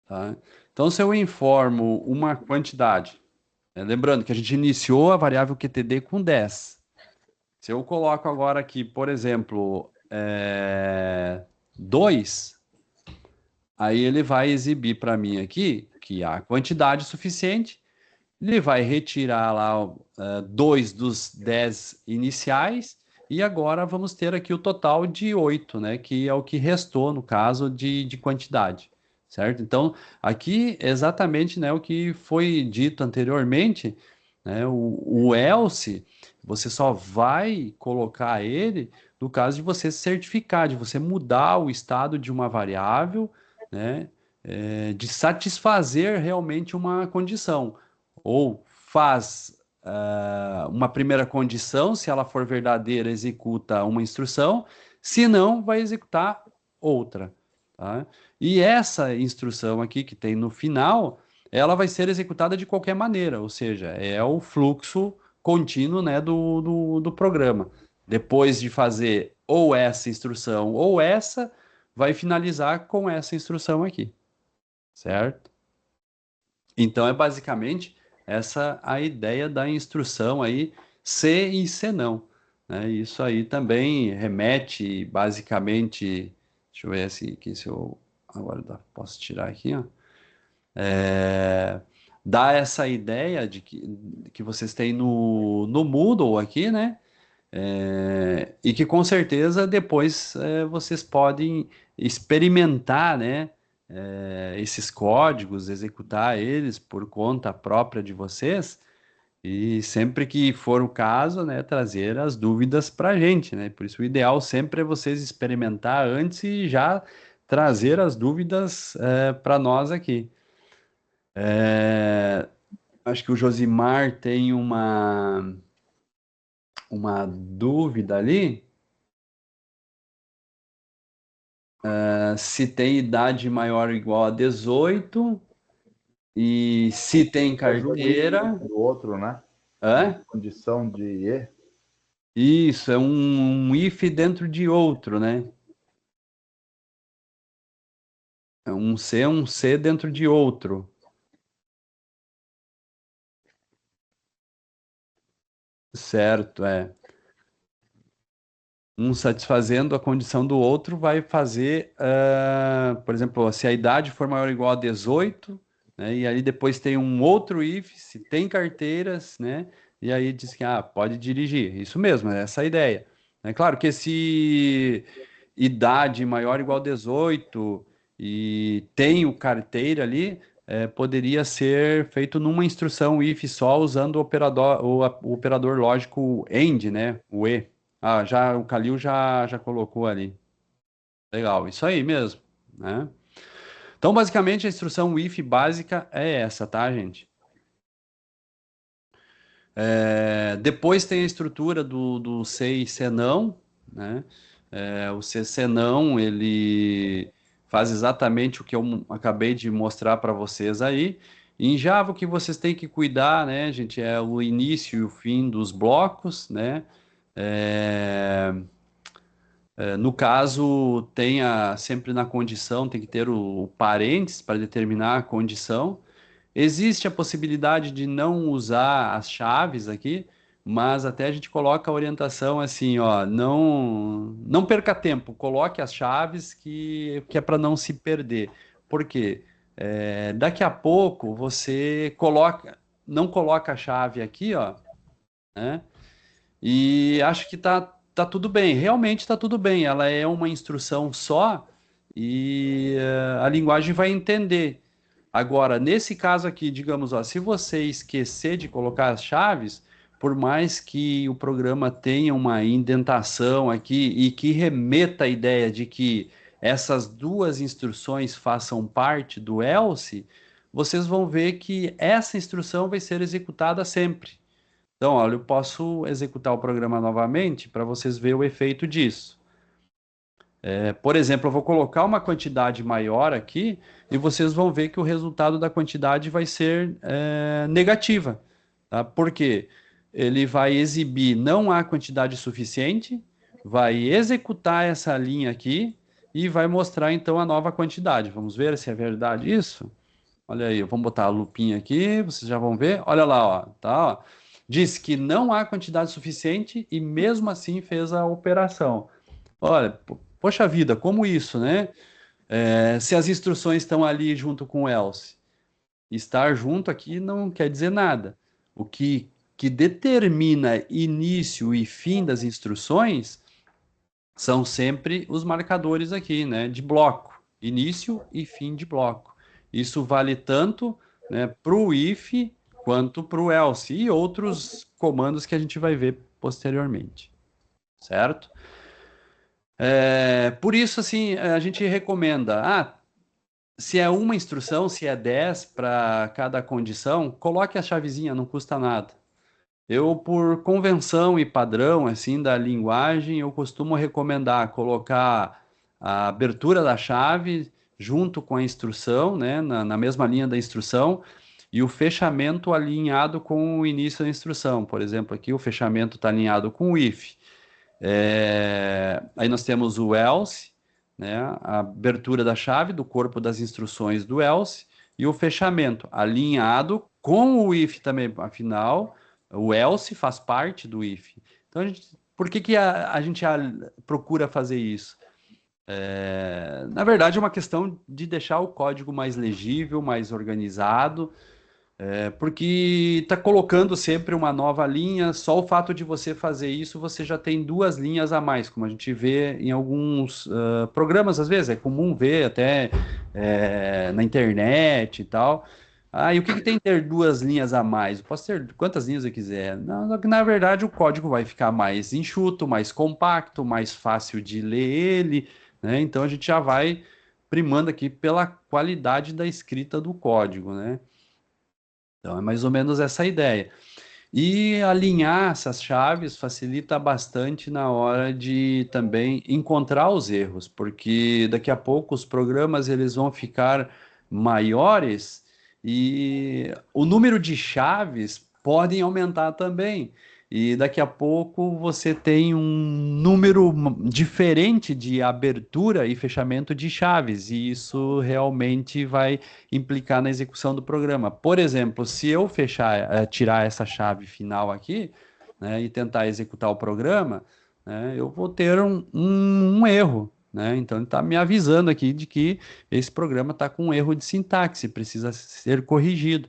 A: tá? Então, se eu informo uma quantidade, lembrando que a gente iniciou a variável QTD com 10. Se eu coloco agora aqui, por exemplo, 2, aí ele vai exibir para mim aqui que há quantidade suficiente. Ele vai retirar lá 2 dos 10 iniciais e agora vamos ter aqui o total de 8, né? Que é o que restou no caso de quantidade, certo? Então, aqui exatamente, né, o que foi dito anteriormente, né? O else, você só vai colocar ele no caso de você certificar, de você mudar o estado de uma variável, né? De satisfazer realmente uma condição ou faz uma primeira condição, se ela for verdadeira, executa uma instrução, se não, vai executar outra, tá? E essa instrução aqui que tem no final, ela vai ser executada de qualquer maneira, ou seja, é o fluxo contínuo, né, do programa. Depois de fazer ou essa instrução ou essa, vai finalizar com essa instrução aqui, certo? Então é basicamente essa a ideia da instrução aí, se e se não, né? Isso aí também remete basicamente, deixa eu ver se eu agora posso tirar aqui, ó. É, dá essa ideia de que vocês têm no Moodle aqui, né? E que com certeza depois vocês podem experimentar, né, esses códigos, executar eles por conta própria de vocês, e sempre que for o caso, né, trazer as dúvidas para a gente, né? Por isso o ideal sempre é vocês experimentar antes e já trazer as dúvidas para nós aqui. É, acho que o Josimar tem uma dúvida ali. Se tem idade maior ou igual a 18 e se tem
B: Fazer um if
A: carteira.
B: do outro, né?
A: Hã?
B: Condição de E.
A: Isso, é um if dentro de outro, né? É um C dentro de outro. Certo, é. Um satisfazendo a condição do outro vai fazer, por exemplo, se a idade for maior ou igual a 18, né? E aí depois tem um outro if, se tem carteiras, né? E aí diz que pode dirigir. Isso mesmo, é essa a ideia. É claro que se idade maior ou igual a 18 e tem o carteira ali, poderia ser feito numa instrução if só usando o operador lógico AND, né? O E. Já o Calil já colocou ali. Legal, isso aí mesmo, né? Então, basicamente, a instrução if básica é essa, tá, gente? Depois tem a estrutura do se e se não, né? O se não, ele faz exatamente o que eu acabei de mostrar para vocês aí. Em Java, o que vocês têm que cuidar, né, gente, é o início e o fim dos blocos, né? É, no caso, tenha sempre na condição, tem que ter o parênteses para determinar a condição. Existe a possibilidade de não usar as chaves aqui, mas até a gente coloca a orientação assim, ó, não perca tempo, coloque as chaves que é para não se perder. Por quê? Daqui a pouco você não coloca a chave aqui, ó, né? E acho que tá tudo bem. Realmente tá tudo bem. Ela é uma instrução só e a linguagem vai entender. Agora, nesse caso aqui, digamos, ó, se você esquecer de colocar as chaves, por mais que o programa tenha uma indentação aqui e que remeta a ideia de que essas duas instruções façam parte do else, vocês vão ver que essa instrução vai ser executada sempre. Então, olha, eu posso executar o programa novamente para vocês verem o efeito disso. Por exemplo, eu vou colocar uma quantidade maior aqui e vocês vão ver que o resultado da quantidade vai ser negativa. Tá? Por quê? Ele vai exibir não há quantidade suficiente, vai executar essa linha aqui e vai mostrar então a nova quantidade. Vamos ver se é verdade isso? Olha aí, vamos botar a lupinha aqui, vocês já vão ver. Olha lá, ó, tá? Ó. Diz que não há quantidade suficiente e mesmo assim fez a operação. Olha, poxa vida, como isso, né? Se as instruções estão ali junto com o else, estar junto aqui não quer dizer nada. O que determina início e fim das instruções são sempre os marcadores aqui, né? De bloco, início e fim de bloco. Isso vale tanto, né, para o if quanto para o else e outros comandos que a gente vai ver posteriormente, certo? Por isso, assim, a gente recomenda, se é uma instrução, se é 10 para cada condição, coloque a chavezinha, não custa nada. Eu, por convenção e padrão, assim, da linguagem, eu costumo recomendar colocar a abertura da chave junto com a instrução, né, na mesma linha da instrução, e o fechamento alinhado com o início da instrução. Por exemplo, aqui o fechamento está alinhado com o if. Aí nós temos o else, né, a abertura da chave do corpo das instruções do else e o fechamento alinhado com o if também, afinal, o else faz parte do if. Então, por que que a gente procura fazer isso? Na verdade, é uma questão de deixar o código mais legível, mais organizado, porque está colocando sempre uma nova linha, só o fato de você fazer isso, você já tem duas linhas a mais, como a gente vê em alguns programas, às vezes, é comum ver até na internet e tal. E o que tem ter duas linhas a mais? Eu posso ter quantas linhas eu quiser. Não, só que, na verdade, o código vai ficar mais enxuto, mais compacto, mais fácil de ler ele, né? Então a gente já vai primando aqui pela qualidade da escrita do código, né? Então, é mais ou menos essa ideia. E alinhar essas chaves facilita bastante na hora de também encontrar os erros, porque daqui a pouco os programas eles vão ficar maiores e o número de chaves podem aumentar também. E daqui a pouco você tem um número diferente de abertura e fechamento de chaves, e isso realmente vai implicar na execução do programa. Por exemplo, se eu tirar essa chave final aqui, né, e tentar executar o programa, né, eu vou ter um erro, né? Então ele está me avisando aqui de que esse programa está com um erro de sintaxe, precisa ser corrigido.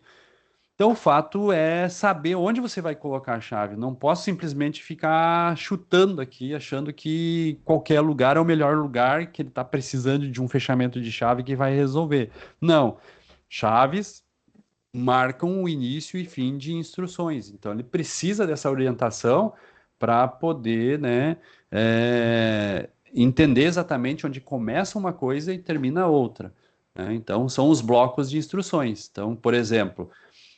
A: Então, o fato é saber onde você vai colocar a chave. Não posso simplesmente ficar chutando aqui, achando que qualquer lugar é o melhor lugar, que ele está precisando de um fechamento de chave que vai resolver. Não. Chaves marcam o início e fim de instruções. Então, ele precisa dessa orientação para poder, né, entender exatamente onde começa uma coisa e termina outra, né? Então, são os blocos de instruções. Então, por exemplo.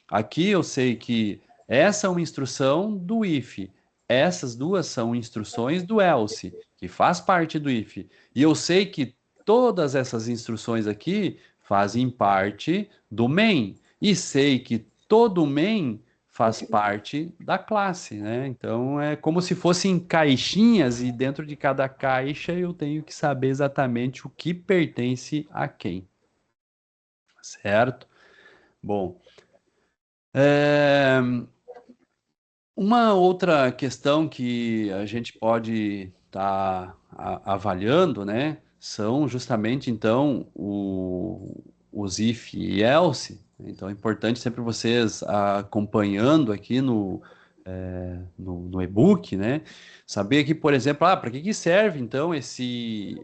A: Aqui eu sei que essa é uma instrução do if, essas duas são instruções do else, que faz parte do if. E eu sei que todas essas instruções aqui fazem parte do main. E sei que todo main faz parte da classe, né? Então é como se fossem caixinhas e dentro de cada caixa eu tenho que saber exatamente o que pertence a quem, certo? Bom, é, uma outra questão que a gente pode estar avaliando, né, são justamente então os if e else. Então é importante sempre vocês acompanhando aqui no e-book, né? Saber que, por exemplo, para que serve então esse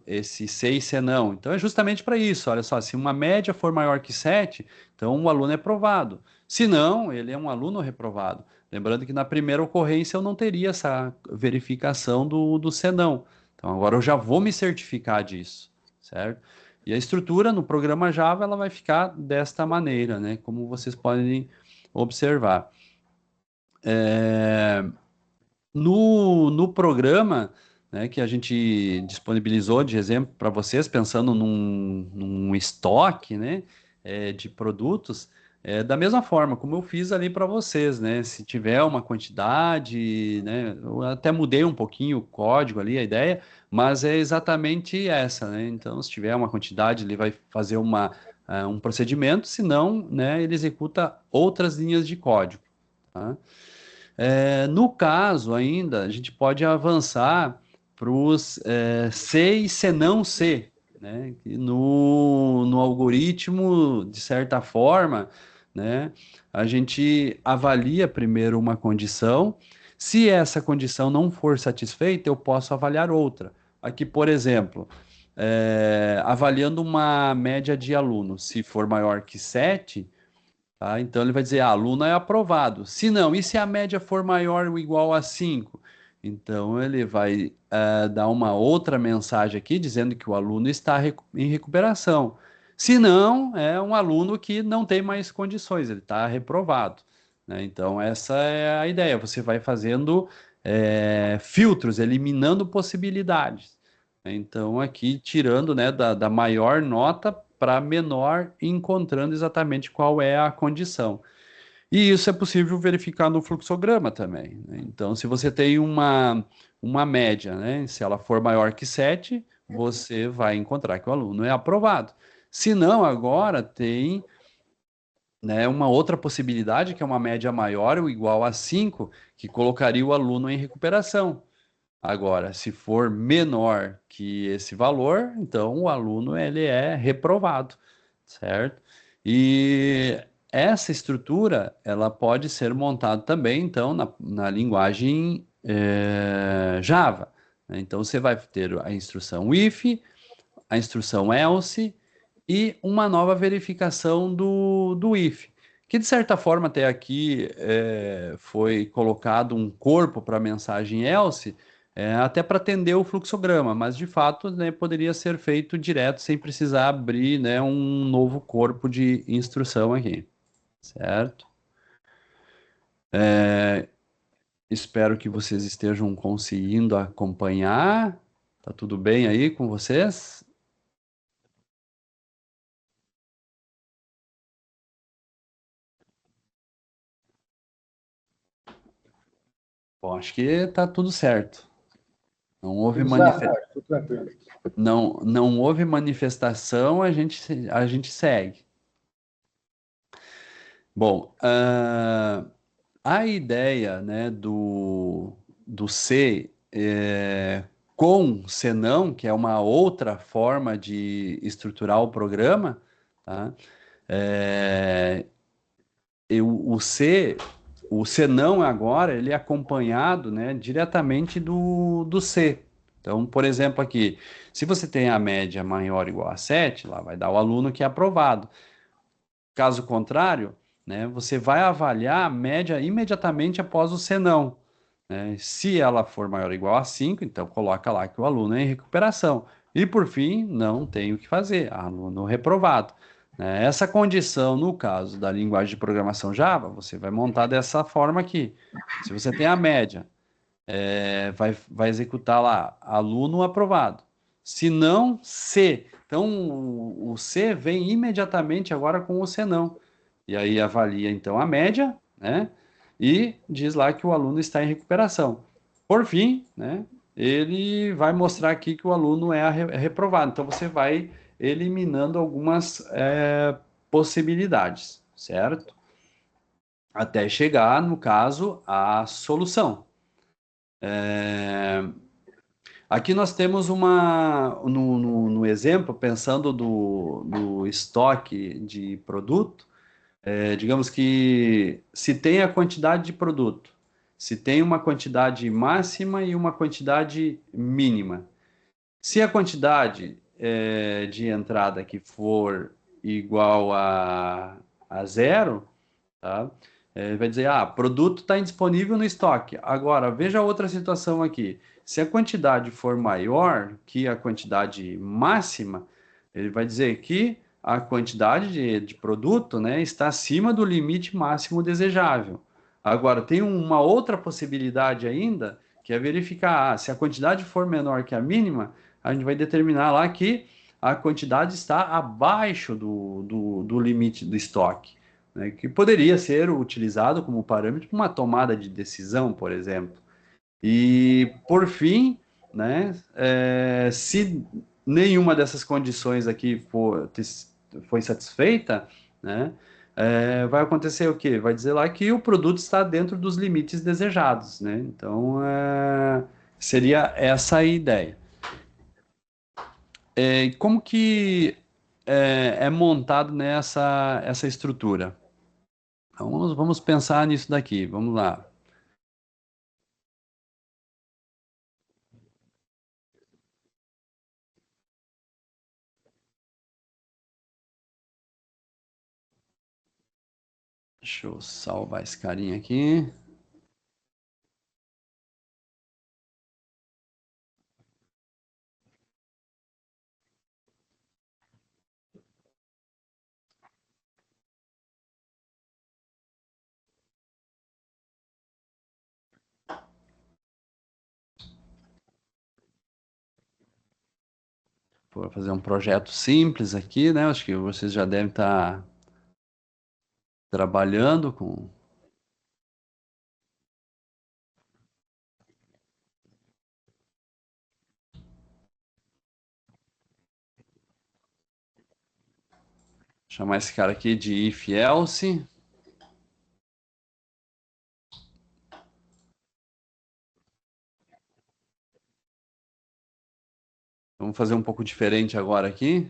A: C e C não? Então é justamente para isso. Olha só, se uma média for maior que 7, então o aluno é aprovado. Se não, ele é um aluno reprovado. Lembrando que na primeira ocorrência eu não teria essa verificação do C não. Então agora eu já vou me certificar disso, certo? E a estrutura no programa Java ela vai ficar desta maneira, né? Como vocês podem observar. É, no programa, né, que a gente disponibilizou de exemplo para vocês, pensando num estoque, né, de produtos, da mesma forma como eu fiz ali para vocês, né, se tiver uma quantidade, né, eu até mudei um pouquinho o código ali, a ideia, mas é exatamente essa, né, então se tiver uma quantidade, ele vai fazer um procedimento, senão, né, ele executa outras linhas de código, tá? No caso ainda, a gente pode avançar para os C e C não C, né? Que no algoritmo, de certa forma, né, a gente avalia primeiro uma condição. Se essa condição não for satisfeita, eu posso avaliar outra. Aqui, por exemplo, avaliando uma média de alunos, se for maior que 7. Tá? Então ele vai dizer, aluno é aprovado. Se não, e se a média for maior ou igual a 5? Então ele vai dar uma outra mensagem aqui dizendo que o aluno está em recuperação. Se não, é um aluno que não tem mais condições, ele está reprovado, né? Então essa é a ideia. Você vai fazendo filtros, eliminando possibilidades. Então aqui tirando, né, da maior nota para menor, encontrando exatamente qual é a condição. E isso é possível verificar no fluxograma também, né? Então, se você tem uma média, né? Se ela for maior que 7, você vai encontrar que o aluno é aprovado. Se não, agora tem, né, uma outra possibilidade, que é uma média maior ou igual a 5, que colocaria o aluno em recuperação. Agora, se for menor que esse valor, então o aluno ele é reprovado, certo? E essa estrutura ela pode ser montada também, então, na linguagem Java, né? Então, você vai ter a instrução if, a instrução else e uma nova verificação do if. Que de certa forma até aqui foi colocado um corpo para a mensagem else, até para atender o fluxograma, mas de fato, né, poderia ser feito direto sem precisar abrir, né, um novo corpo de instrução aqui, certo? Espero que vocês estejam conseguindo acompanhar. Tá tudo bem aí com vocês? Bom, acho que tá tudo certo. Não houve
B: Tudo certo, Marcos, tudo tranquilo.
A: não houve manifestação, a gente segue. Bom, a ideia, né, do C com senão, que é uma outra forma de estruturar o programa, tá? É, o C, o senão agora, ele é acompanhado, né, diretamente do C. Então, por exemplo, aqui, se você tem a média maior ou igual a 7, lá vai dar o aluno que é aprovado. Caso contrário, né, você vai avaliar a média imediatamente após o senão, né? Se ela for maior ou igual a 5, então coloca lá que o aluno é em recuperação. E por fim, não tem o que fazer, aluno reprovado, né? Essa condição, no caso da linguagem de programação Java, você vai montar dessa forma aqui. Se você tem a média, vai executar lá, aluno aprovado. Se não, C. Então, o C vem imediatamente agora com o senão. E aí avalia, então, a média, né? E diz lá que o aluno está em recuperação. Por fim, né? Ele vai mostrar aqui que o aluno é reprovado. Então, você vai eliminando algumas possibilidades, certo? Até chegar, no caso, à solução. Aqui nós temos no exemplo, pensando do estoque de produto, digamos que se tem a quantidade de produto, se tem uma quantidade máxima e uma quantidade mínima. Se a quantidade de entrada aqui for igual a zero, tá? Vai dizer, produto está indisponível no estoque. Agora, veja outra situação aqui. Se a quantidade for maior que a quantidade máxima, ele vai dizer que a quantidade de produto, né, está acima do limite máximo desejável. Agora, tem uma outra possibilidade ainda, que é verificar, se a quantidade for menor que a mínima, a gente vai determinar lá que a quantidade está abaixo do limite do estoque, né, que poderia ser utilizado como parâmetro para uma tomada de decisão, por exemplo. E, por fim, né, se nenhuma dessas condições aqui foi satisfeita, né, vai acontecer o quê? Vai dizer lá que o produto está dentro dos limites desejados, né? Então, seria essa a ideia. Como que é montado nessa essa estrutura? Então, vamos pensar nisso daqui. Vamos lá. Deixa eu salvar esse carinha aqui. Vou fazer um projeto simples aqui, né? Acho que vocês já devem estar trabalhando com. Chamar esse cara aqui de if else. Vamos fazer um pouco diferente agora aqui.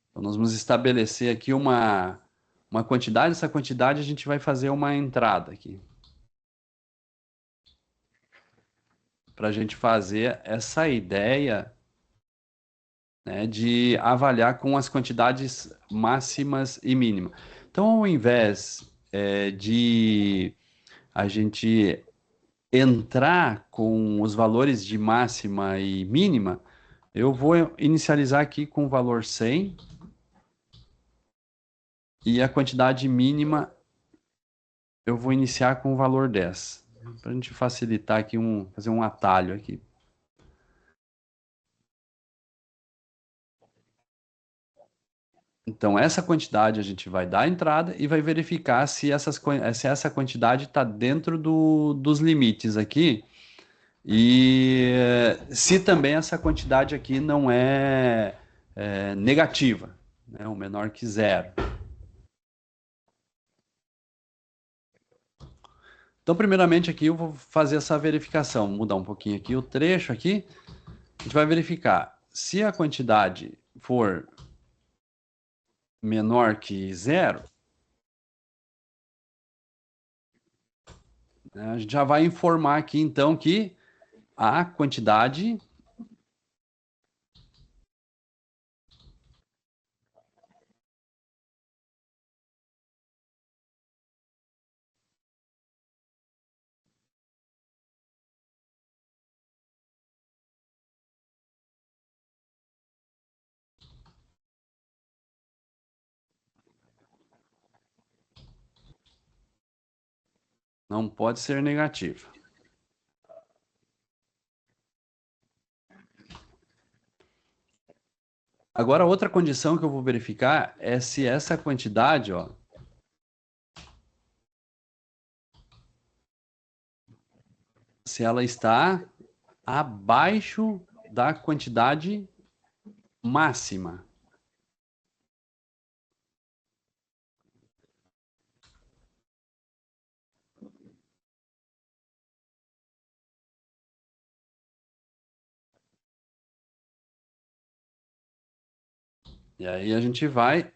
A: Então, nós vamos estabelecer aqui uma quantidade. Essa quantidade a gente vai fazer uma entrada aqui. Para a gente fazer essa ideia, né, de avaliar com as quantidades máximas e mínimas. Então, ao invés de a gente entrar com os valores de máxima e mínima, eu vou inicializar aqui com o valor 100 e a quantidade mínima eu vou iniciar com o valor 10. Para a gente facilitar aqui, fazer um atalho aqui. Então, essa quantidade a gente vai dar a entrada e vai verificar se essa quantidade está dentro dos limites aqui e se também essa quantidade aqui não é negativa, né, ou menor que zero. Então, primeiramente aqui eu vou fazer essa verificação, mudar um pouquinho aqui o trecho aqui. A gente vai verificar se a quantidade for menor que zero, né, a gente já vai informar aqui então que a quantidade não pode ser negativa. Agora, outra condição que eu vou verificar é se essa quantidade, ó, se ela está abaixo da quantidade máxima. E aí a gente vai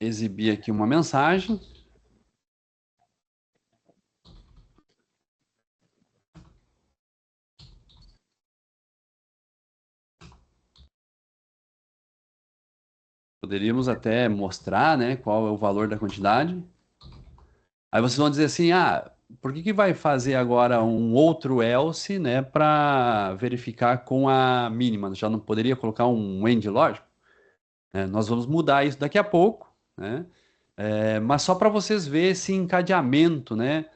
A: exibir aqui uma mensagem. Poderíamos até mostrar, né, qual é o valor da quantidade. Aí vocês vão dizer assim, por que que vai fazer agora um outro else, né, para verificar com a mínima? Já não poderia colocar um end lógico? Nós vamos mudar isso daqui a pouco, né? Mas só para vocês verem esse encadeamento, né,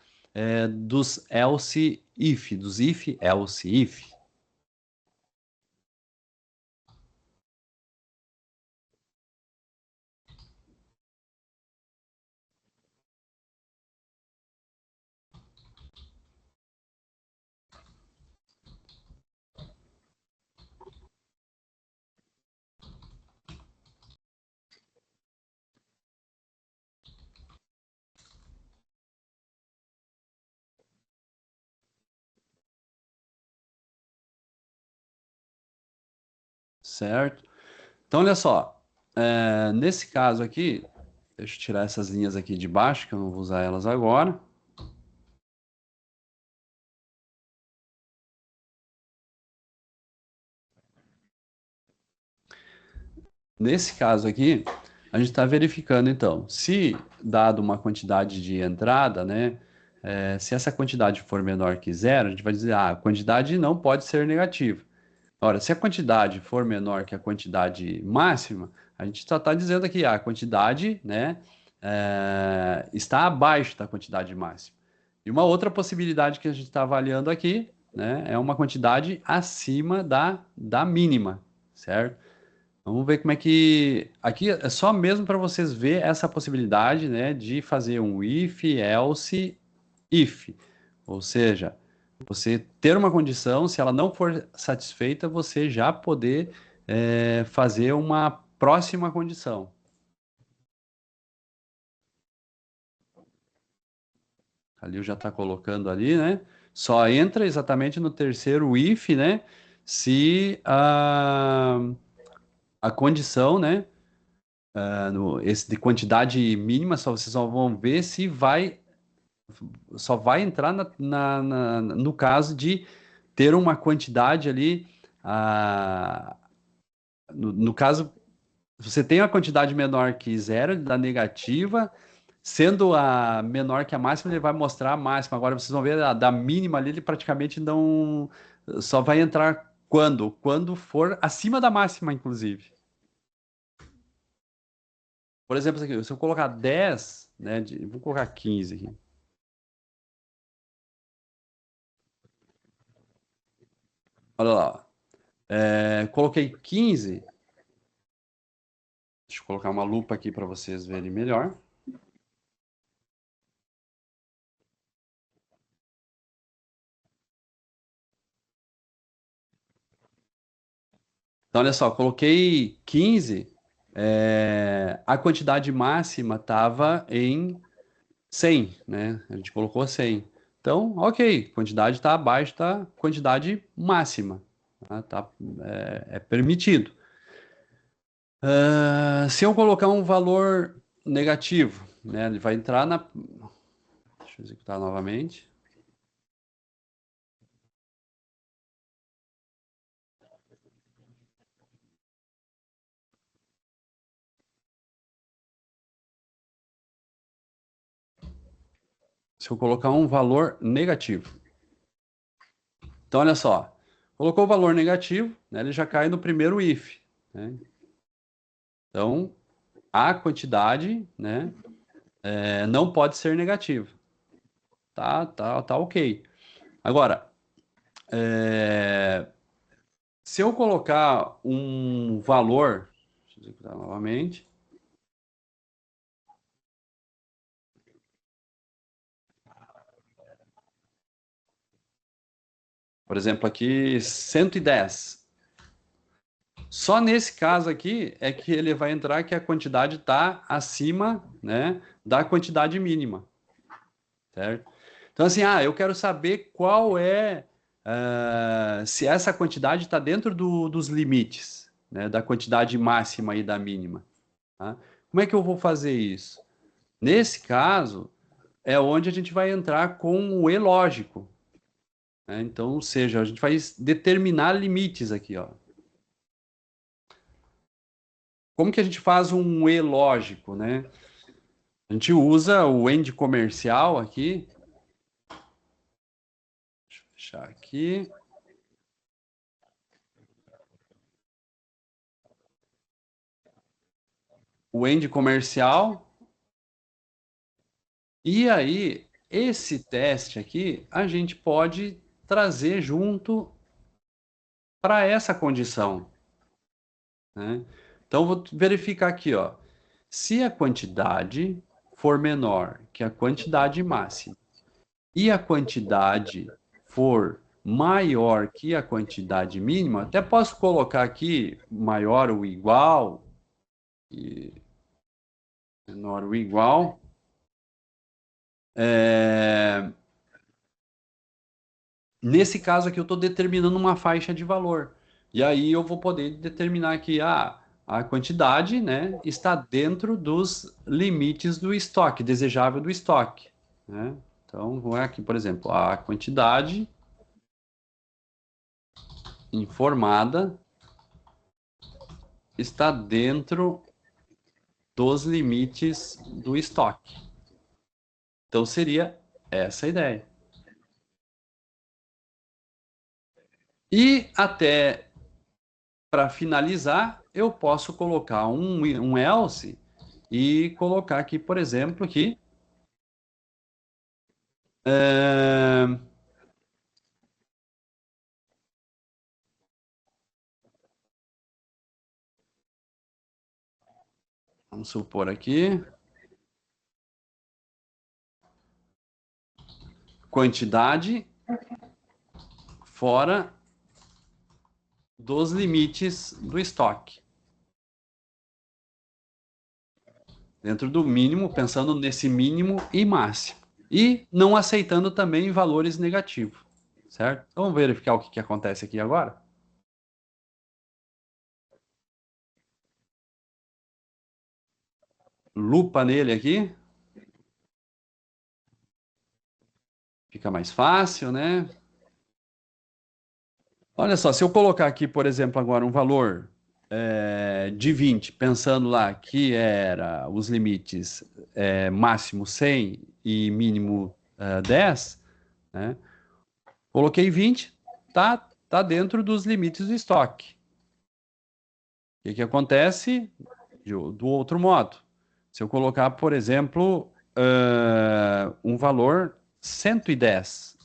A: dos else if, dos if, else if. Certo? Então, olha só, nesse caso aqui, deixa eu tirar essas linhas aqui de baixo, que eu não vou usar elas agora. Nesse caso aqui, a gente está verificando, então, se dado uma quantidade de entrada, né, se essa quantidade for menor que zero, a gente vai dizer, a quantidade não pode ser negativa. Ora, se a quantidade for menor que a quantidade máxima, a gente só está dizendo aqui, a quantidade, né, está abaixo da quantidade máxima. E uma outra possibilidade que a gente está avaliando aqui, né, é uma quantidade acima da mínima, certo? Vamos ver como é que. Aqui é só mesmo para vocês ver essa possibilidade, né, de fazer um if, else, if. Ou seja, você ter uma condição, se ela não for satisfeita, você já poder fazer uma próxima condição. Ali já está colocando ali, né? Só entra exatamente no terceiro if, né? Se a condição, né? Esse de quantidade mínima, vocês só vão ver se só vai entrar no caso de ter uma quantidade ali, ah, no caso, se você tem uma quantidade menor que zero, da negativa, sendo a menor que a máxima, ele vai mostrar a máxima. Agora vocês vão ver da mínima ali, ele praticamente não, só vai entrar quando? Quando for acima da máxima, inclusive. Por exemplo, se eu colocar 10, né, vou colocar 15 aqui. Olha lá, coloquei 15. Deixa eu colocar uma lupa aqui para vocês verem melhor. Então, olha só, coloquei 15, a quantidade máxima estava em 100, né? A gente colocou 100. Então, ok, quantidade está abaixo da quantidade máxima. É permitido. Se eu colocar um valor negativo, né? Ele vai entrar na. Deixa eu executar novamente. Se eu colocar um valor negativo. Então, olha só. Colocou o valor negativo, né? Ele já cai no primeiro if, né? Então, a quantidade, né, não pode ser negativa. Tá ok. Agora, se eu colocar um valor, deixa eu executar novamente. Por exemplo, aqui 110. Só nesse caso aqui é que ele vai entrar que a quantidade está acima, né, da quantidade mínima, certo? Então, assim, eu quero saber qual se essa quantidade está dentro dos limites, né, da quantidade máxima e da mínima. Tá? Como é que eu vou fazer isso? Nesse caso, é onde a gente vai entrar com o E lógico, né? Então, ou seja, a gente vai determinar limites aqui, ó. Como que a gente faz um E lógico, né? A gente usa o end comercial aqui. Deixa eu fechar aqui. O end comercial. E aí, esse teste aqui, a gente pode trazer junto para essa condição, né? Então, vou verificar aqui, ó. Se a quantidade for menor que a quantidade máxima e a quantidade for maior que a quantidade mínima, até posso colocar aqui maior ou igual e menor ou igual. É, Nesse caso aqui, eu estou determinando uma faixa de valor. E aí eu vou poder determinar que a quantidade, né, está dentro dos limites do estoque, desejável do estoque, né? Então, vou aqui, por exemplo, a quantidade informada está dentro dos limites do estoque. Então, seria essa a ideia. E até para finalizar, eu posso colocar um else e colocar aqui, por exemplo, aqui. é, Vamos supor aqui, quantidade fora dos limites do estoque. Dentro do mínimo, pensando nesse mínimo e máximo. E não aceitando também valores negativos, certo? Então, vamos verificar o que acontece aqui agora? Lupa nele aqui, fica mais fácil, né? Olha só, se eu colocar aqui, por exemplo, agora um valor de 20, pensando lá que era os limites máximo 100 e mínimo 10, né? Coloquei 20, tá dentro dos limites do estoque. O que que acontece do outro modo? Se eu colocar, por exemplo, um valor 110,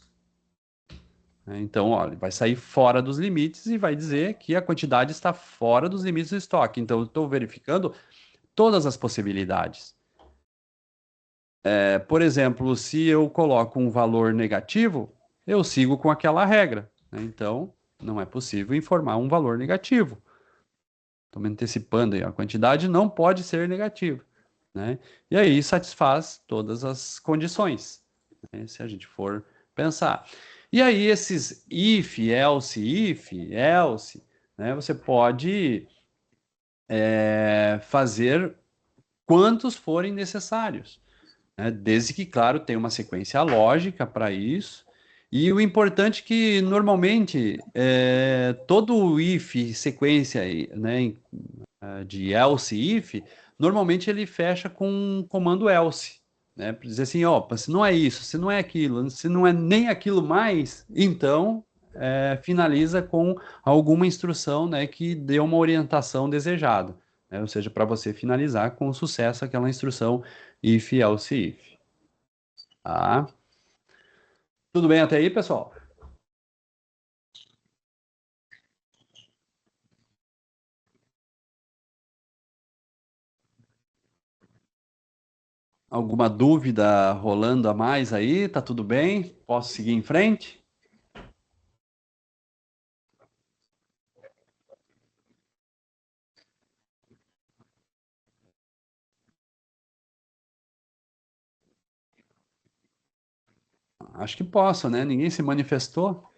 A: né? Então, olha, vai sair fora dos limites e vai dizer que a quantidade está fora dos limites do estoque. Então, eu estou verificando todas as possibilidades. Por exemplo, se eu coloco um valor negativo, eu sigo com aquela regra, né? Então, não é possível informar um valor negativo. Estou me antecipando aí, a quantidade não pode ser negativa, né? E aí satisfaz todas as condições, né? Se a gente for pensar. E aí esses if, else, né? Você pode fazer quantos forem necessários, né? Desde que, claro, tenha uma sequência lógica para isso. E o importante é que, normalmente, todo o if sequência, né, de else if, normalmente ele fecha com um comando else, né? Para dizer assim, ó, se não é isso, se não é aquilo, se não é nem aquilo mais, então finaliza com alguma instrução, né, que dê uma orientação desejada, né? Ou seja, para você finalizar com sucesso aquela instrução if, else, if. Tá? Tudo bem até aí, pessoal? Alguma dúvida rolando a mais aí? Tá tudo bem? Posso seguir em frente? Acho que posso, né? Ninguém se manifestou.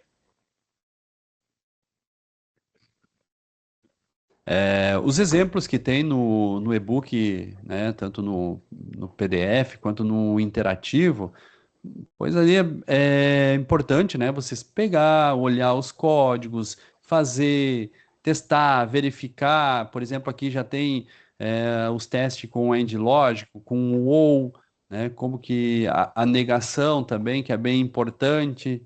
A: Os exemplos que tem no e-book, né, tanto no PDF quanto no interativo, pois ali é importante, né, vocês pegar, olhar os códigos, fazer, testar, verificar. Por exemplo, aqui já tem os testes com o end lógico, com o ou, né, como que a negação também, que é bem importante.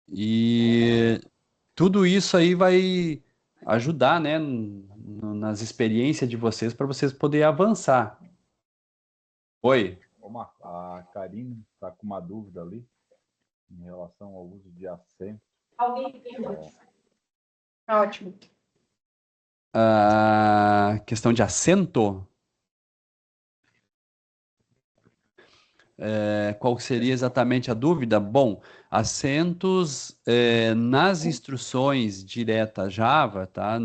A: E tudo isso aí vai ajudar, né, nas experiências de vocês para vocês poderem avançar. Oi?
B: Ô, Marco, a Karine está com uma dúvida ali em relação ao uso de acento.
C: Ótimo.
A: A questão de acento, qual seria exatamente a dúvida? Bom, acentos nas instruções direta Java, tá?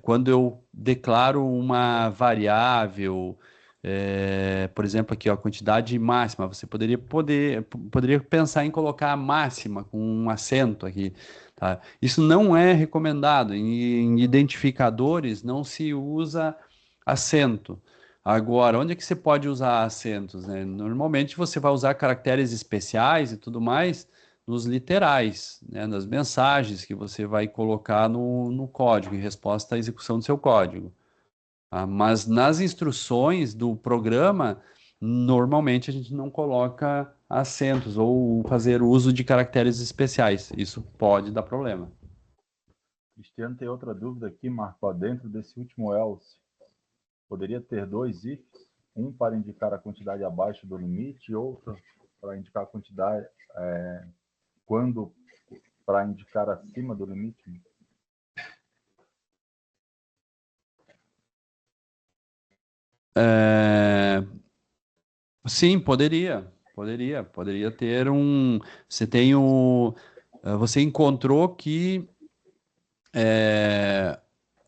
A: Quando eu declaro uma variável, por exemplo, aqui, ó, quantidade máxima, você poderia pensar em colocar a máxima com um acento aqui, tá? Isso não é recomendado. Em identificadores não se usa acento. Agora, onde é que você pode usar acentos, né? Normalmente você vai usar caracteres especiais e tudo mais nos literais, né? Nas mensagens que você vai colocar no código, em resposta à execução do seu código. Tá? Mas nas instruções do programa, normalmente a gente não coloca acentos ou fazer uso de caracteres especiais. Isso pode dar problema.
B: Cristiano tem outra dúvida aqui, Marco, ó, dentro desse último else. Poderia ter dois ifs, um para indicar a quantidade abaixo do limite e outro para indicar a quantidade quando para indicar acima do limite?
A: É, Sim, poderia ter um. Você tem o. Você encontrou que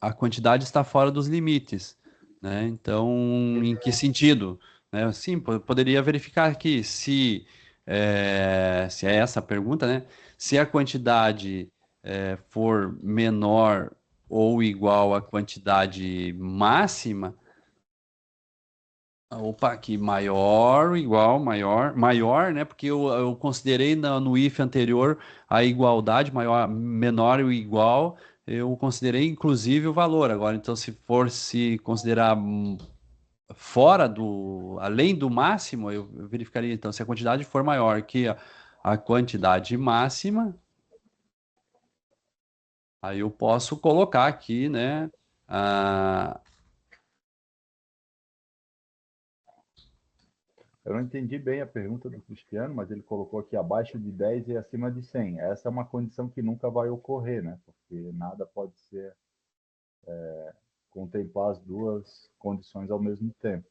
A: a quantidade está fora dos limites, né? Então, em que sentido? Né? Sim, poderia verificar aqui se é essa a pergunta, né? Se a quantidade for menor ou igual à quantidade máxima. Opa, aqui maior, igual, maior, né? Porque eu considerei no if anterior a igualdade, maior, menor ou igual, eu considerei inclusive o valor. Agora, então, se for se considerar além do máximo, eu verificaria, então, se a quantidade for maior que a quantidade máxima, aí eu posso colocar aqui, né? a
B: Eu não entendi bem a pergunta do Cristiano, mas ele colocou aqui abaixo de 10 e acima de 100. Essa é uma condição que nunca vai ocorrer, né? Porque nada pode ser contemplar as duas condições ao mesmo tempo.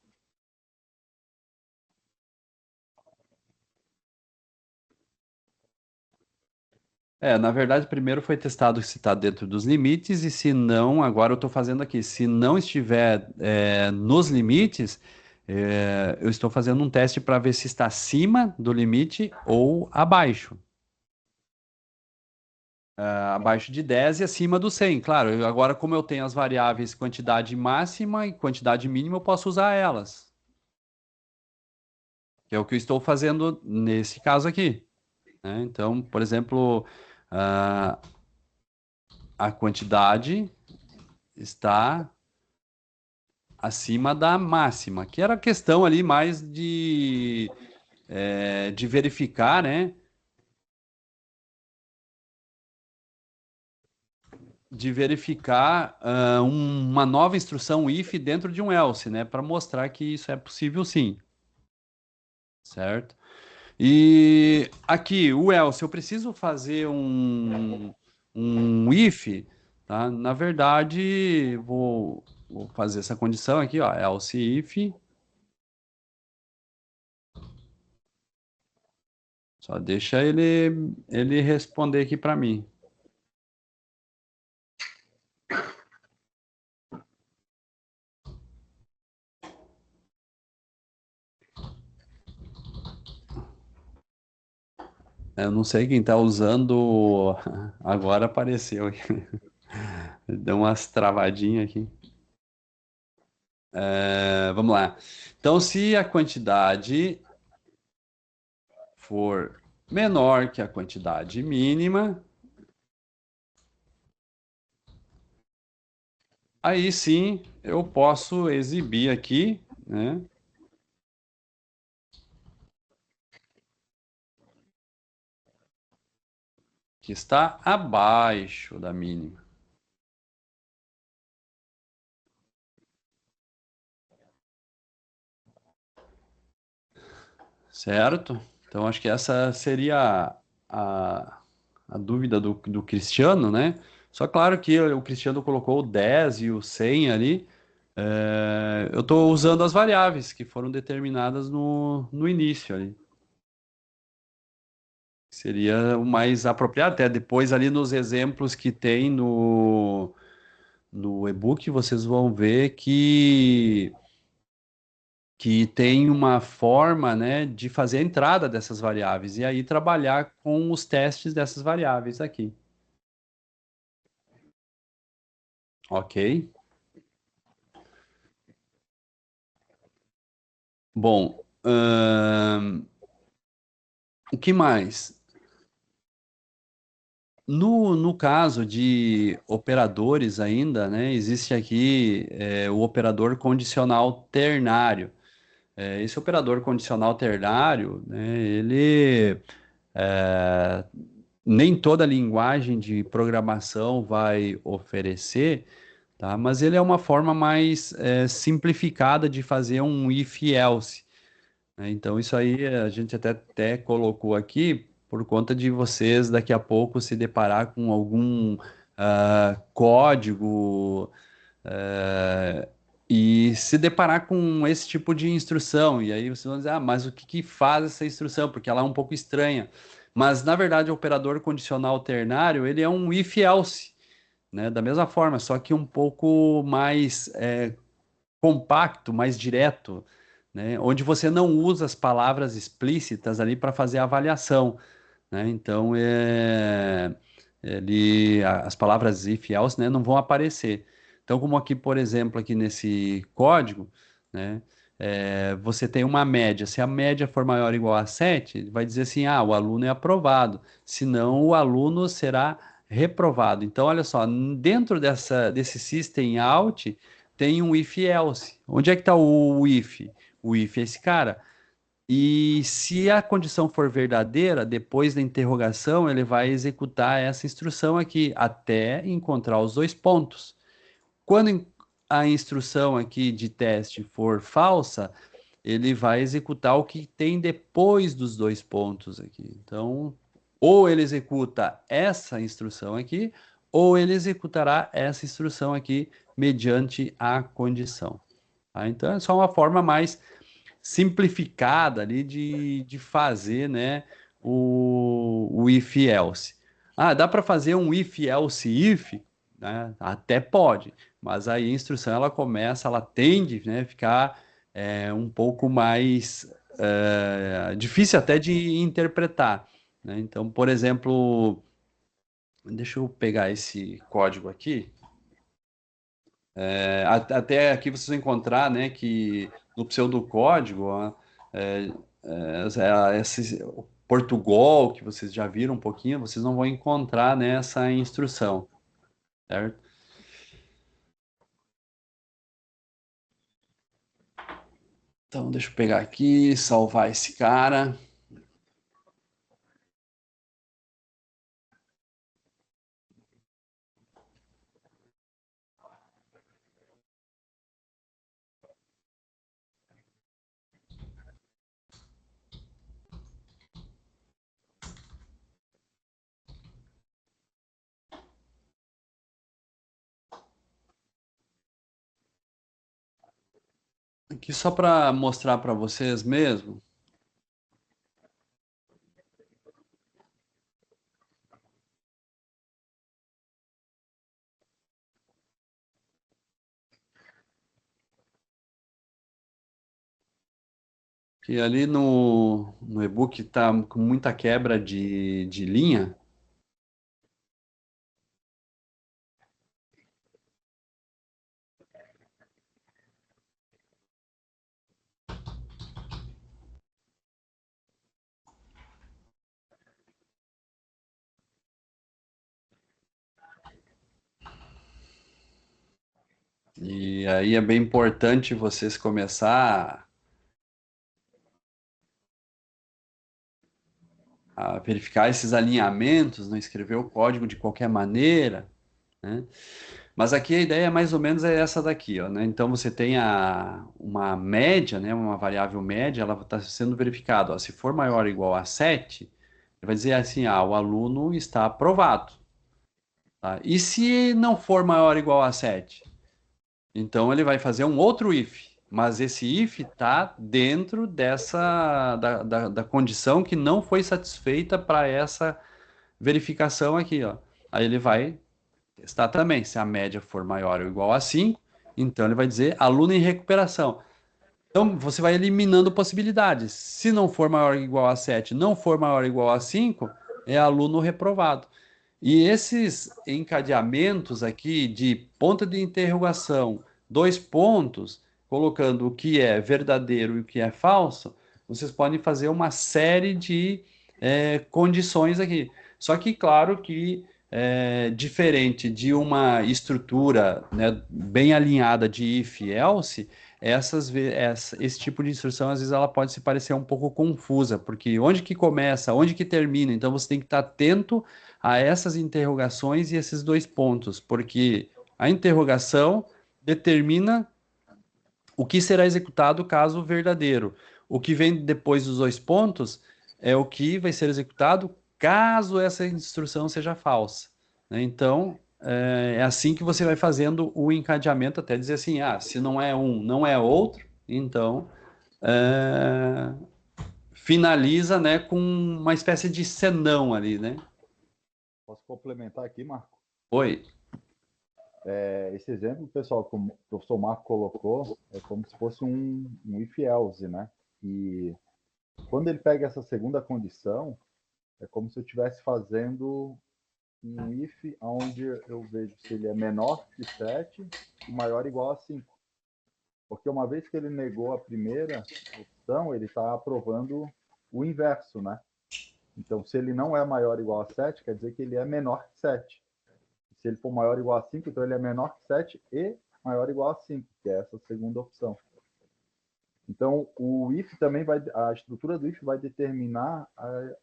A: Na verdade, primeiro foi testado se está dentro dos limites, e se não, agora eu estou fazendo aqui, se não estiver nos limites, eu estou fazendo um teste para ver se está acima do limite ou abaixo. Abaixo de 10 e acima do 100. Claro, agora como eu tenho as variáveis quantidade máxima e quantidade mínima, eu posso usar elas. Que é o que eu estou fazendo nesse caso aqui, né? Então, por exemplo, ah, a quantidade está acima da máxima, que era a questão ali mais de verificar, né? De verificar uma nova instrução if dentro de um else, né? Para mostrar que isso é possível sim, certo? E aqui, o else, eu preciso fazer um if, tá? Na verdade, vou fazer essa condição aqui, ó, else if. Só deixa ele responder aqui para mim. Eu não sei quem está usando. Agora apareceu. Deu umas travadinhas aqui. Vamos lá. Então, se a quantidade for menor que a quantidade mínima, aí sim eu posso exibir aqui, né, que está abaixo da mínima, certo? Então, acho que essa seria a, a dúvida do Cristiano, né? Só claro que o Cristiano colocou o 10 e o 100 ali. Eu estou usando as variáveis que foram determinadas no início ali. Seria o mais apropriado. Até depois ali nos exemplos que tem no e-book, vocês vão ver que tem uma forma, né, de fazer a entrada dessas variáveis e aí trabalhar com os testes dessas variáveis aqui. Ok? Bom, o que mais? No caso de operadores ainda, né, existe aqui o operador condicional ternário. Esse operador condicional ternário, né, ele é, nem toda linguagem de programação vai oferecer, tá? Mas ele é uma forma mais simplificada de fazer um if-else, né? Então, isso aí a gente até colocou aqui por conta de vocês daqui a pouco se deparar com algum código eh, e se deparar com esse tipo de instrução. E aí vocês vão dizer, mas o que que faz essa instrução? Porque ela é um pouco estranha. Mas, na verdade, o operador condicional ternário, ele é um if-else, né? Da mesma forma, só que um pouco mais compacto, mais direto, né? Onde você não usa as palavras explícitas ali para fazer a avaliação, né? Então, as palavras if e else, né, não vão aparecer. Então, como aqui, por exemplo, aqui nesse código, né, você tem uma média. Se a média for maior ou igual a 7, ele vai dizer assim, o aluno é aprovado. Senão, o aluno será reprovado. Então, olha só, dentro desse system out, tem um if else. Onde é que está o if? O if é esse cara. E se a condição for verdadeira, depois da interrogação, ele vai executar essa instrução aqui, até encontrar os dois pontos. Quando a instrução aqui de teste for falsa, ele vai executar o que tem depois dos dois pontos aqui. Então, ou ele executa essa instrução aqui, ou ele executará essa instrução aqui mediante a condição. Tá? Então, é só uma forma mais simplificada ali de fazer, né, o if else. Dá para fazer um if else if, né? Até pode, mas aí a instrução ela começa, ela tende, né, a ficar um pouco mais difícil até de interpretar, né? Então, por exemplo, deixa eu pegar esse código aqui. Até aqui vocês vão encontrar, né, que no pseudocódigo, ó, é, o Portugal, que vocês já viram um pouquinho, vocês não vão encontrar nessa instrução, certo? Então, deixa eu pegar aqui, salvar esse cara. Aqui só para mostrar para vocês mesmo. Que ali no e-book tá com muita quebra de linha. E aí é bem importante vocês começar a verificar esses alinhamentos, não escrever o código de qualquer maneira, né? Mas aqui a ideia mais ou menos é essa daqui, ó, né? Então você tem uma média, né? Uma variável média, ela está sendo verificada, ó. Se for maior ou igual a 7, ele vai dizer assim, ah, o aluno está aprovado, tá? E se não for maior ou igual a 7? Então ele vai fazer um outro if, mas esse if está dentro da condição que não foi satisfeita para essa verificação aqui, ó. Aí ele vai testar também. Se a média for maior ou igual a 5, então ele vai dizer aluno em recuperação. Então você vai eliminando possibilidades. Se não for maior ou igual a 7, não for maior ou igual a 5, é aluno reprovado. E esses encadeamentos aqui de ponto de interrogação, dois pontos, colocando o que é verdadeiro e o que é falso, vocês podem fazer uma série de condições aqui. Só que, claro que diferente de uma estrutura, né, bem alinhada de if e else, esse tipo de instrução, às vezes, ela pode se parecer um pouco confusa, porque onde que começa, onde que termina, então você tem que estar atento a essas interrogações e esses dois pontos, porque a interrogação determina o que será executado caso verdadeiro. O que vem depois dos dois pontos é o que vai ser executado caso essa instrução seja falsa, né? Então, é assim que você vai fazendo o encadeamento até dizer assim, ah, se não é um, não é outro, então é, finaliza, né, com uma espécie de senão ali, né?
B: Posso complementar aqui, Marco?
A: Oi.
B: Esse exemplo, pessoal, como o professor Marco colocou, é como se fosse um if-else, né? E quando ele pega essa segunda condição, é como se eu estivesse fazendo um if onde eu vejo se ele é menor que 7 e maior ou igual a 5. Porque uma vez que ele negou a primeira opção, ele está aprovando o inverso, né? Então, se ele não é maior ou igual a 7, quer dizer que ele é menor que 7. Se ele for maior ou igual a 5, então ele é menor que 7 e maior ou igual a 5, que é essa segunda opção. Então, o if também vai, a estrutura do if vai determinar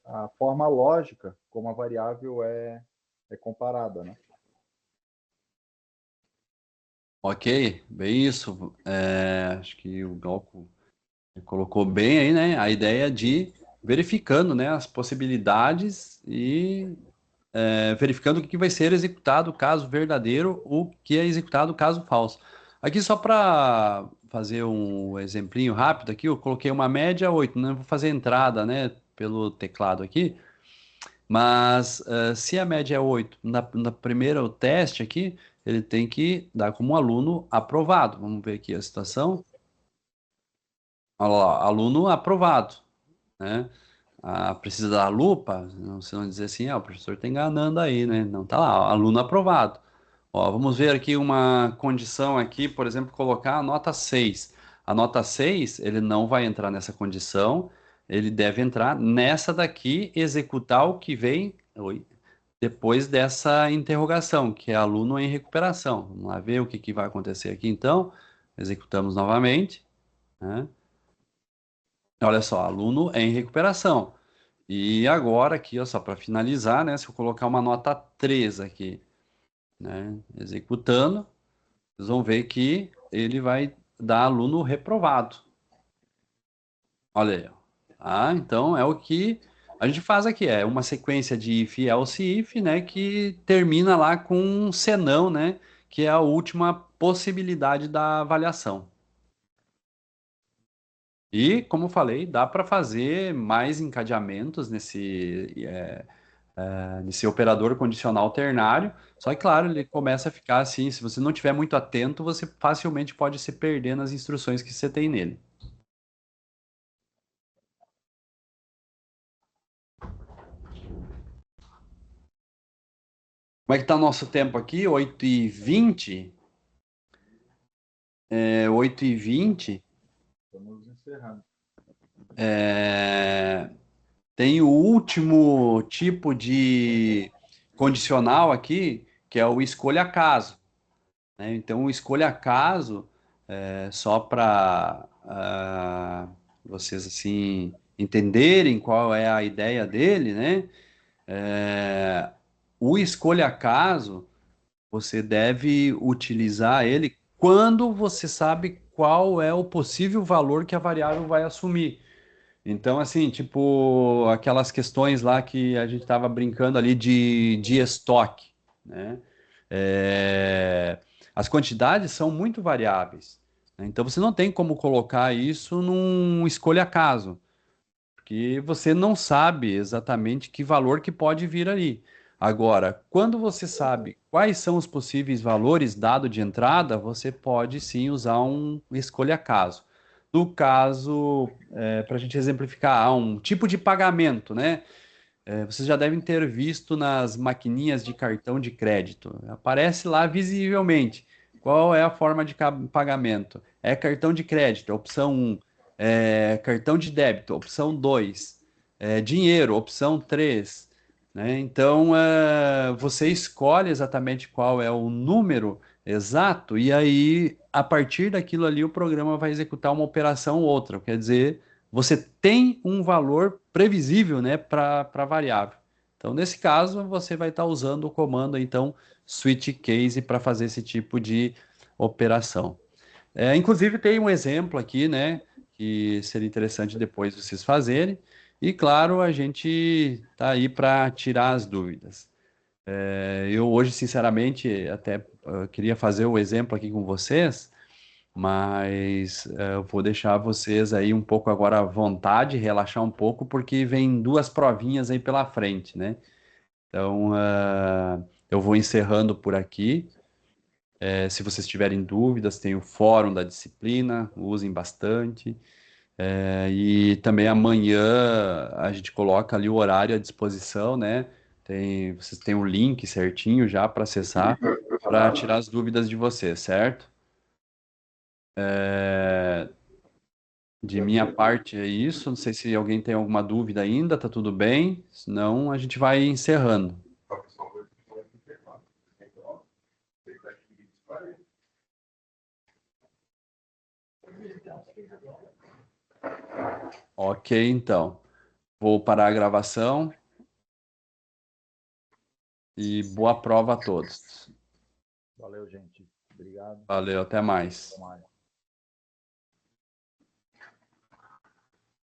B: a forma lógica como a variável é comparada, né?
A: Ok, bem isso. Acho que o Glauco colocou bem aí, né? A ideia de verificando, né, as possibilidades e verificando o que vai ser executado caso verdadeiro, o que é executado caso falso. Aqui só para fazer um exemplinho rápido aqui, eu coloquei uma média 8, não vou fazer entrada, né, pelo teclado aqui, mas se a média é 8, na primeira o teste aqui, ele tem que dar como aluno aprovado. Vamos ver aqui a situação. Olha lá, aluno aprovado, né? Ah, precisa da lupa, não, se não dizer assim, o professor está enganando aí, né? Não tá lá, ó, aluno aprovado. Ó, vamos ver aqui uma condição aqui, por exemplo, colocar a nota 6. A nota 6 ele não vai entrar nessa condição, ele deve entrar nessa daqui, executar o que vem, oi, depois dessa interrogação, que é aluno em recuperação. Vamos lá ver o que que vai acontecer aqui, então. Executamos novamente, né? Olha só, aluno em recuperação. E agora aqui, ó, só para finalizar, né? Se eu colocar uma nota 3 aqui, né? Executando, vocês vão ver que ele vai dar aluno reprovado. Olha aí, ó. Ah, então é o que a gente faz aqui, é uma sequência de if, else, if, né? Que termina lá com um senão, né? Que é a última possibilidade da avaliação. E, como eu falei, dá para fazer mais encadeamentos nesse operador condicional ternário. Só que, claro, ele começa a ficar assim, se você não estiver muito atento, você facilmente pode se perder nas instruções que você tem nele. Como é que tá o nosso tempo aqui? 8h20? 8h20.
B: Estamos encerrando.
A: Tem o último tipo de condicional aqui, que é o escolha caso, né? Então, o escolha caso, só para vocês assim entenderem qual é a ideia dele, né? O escolha caso, você deve utilizar ele quando você sabe qual é o possível valor que a variável vai assumir. Então, assim, tipo, aquelas questões lá que a gente estava brincando ali de estoque, né? É, as quantidades são muito variáveis, né? Então, você não tem como colocar isso num escolha caso, porque você não sabe exatamente que valor que pode vir ali. Agora, quando você sabe quais são os possíveis valores dado de entrada, você pode sim usar um escolha caso. No caso, para a gente exemplificar, há um tipo de pagamento, né? Vocês já devem ter visto nas maquininhas de cartão de crédito. Aparece lá visivelmente. Qual é a forma de pagamento? É cartão de crédito, opção 1. Cartão de débito, opção 2. Dinheiro, opção 3. Né? Então, você escolhe exatamente qual é o número exato, e aí, a partir daquilo ali, o programa vai executar uma operação ou outra. Quer dizer, você tem um valor previsível, né, para a variável. Então, nesse caso, você vai estar usando o comando, então, switch case para fazer esse tipo de operação. Inclusive, tem um exemplo aqui, né, que seria interessante depois vocês fazerem. E, claro, a gente está aí para tirar as dúvidas. Eu hoje, sinceramente, até queria fazer o exemplo aqui com vocês, mas eu vou deixar vocês aí um pouco agora à vontade, relaxar um pouco, porque vem duas provinhas aí pela frente, né? Então, eu vou encerrando por aqui. Se vocês tiverem dúvidas, tem o fórum da disciplina, usem bastante. E também amanhã a gente coloca ali o horário à disposição, né? Vocês têm o link certinho já para acessar, para tirar as dúvidas de vocês, certo? De minha parte é isso. Não sei se alguém tem alguma dúvida ainda, tá tudo bem? Senão a gente vai encerrando. Ok, então. Vou parar a gravação e boa prova a todos.
B: Valeu, gente. Obrigado.
A: Valeu, até mais.
B: Até mais.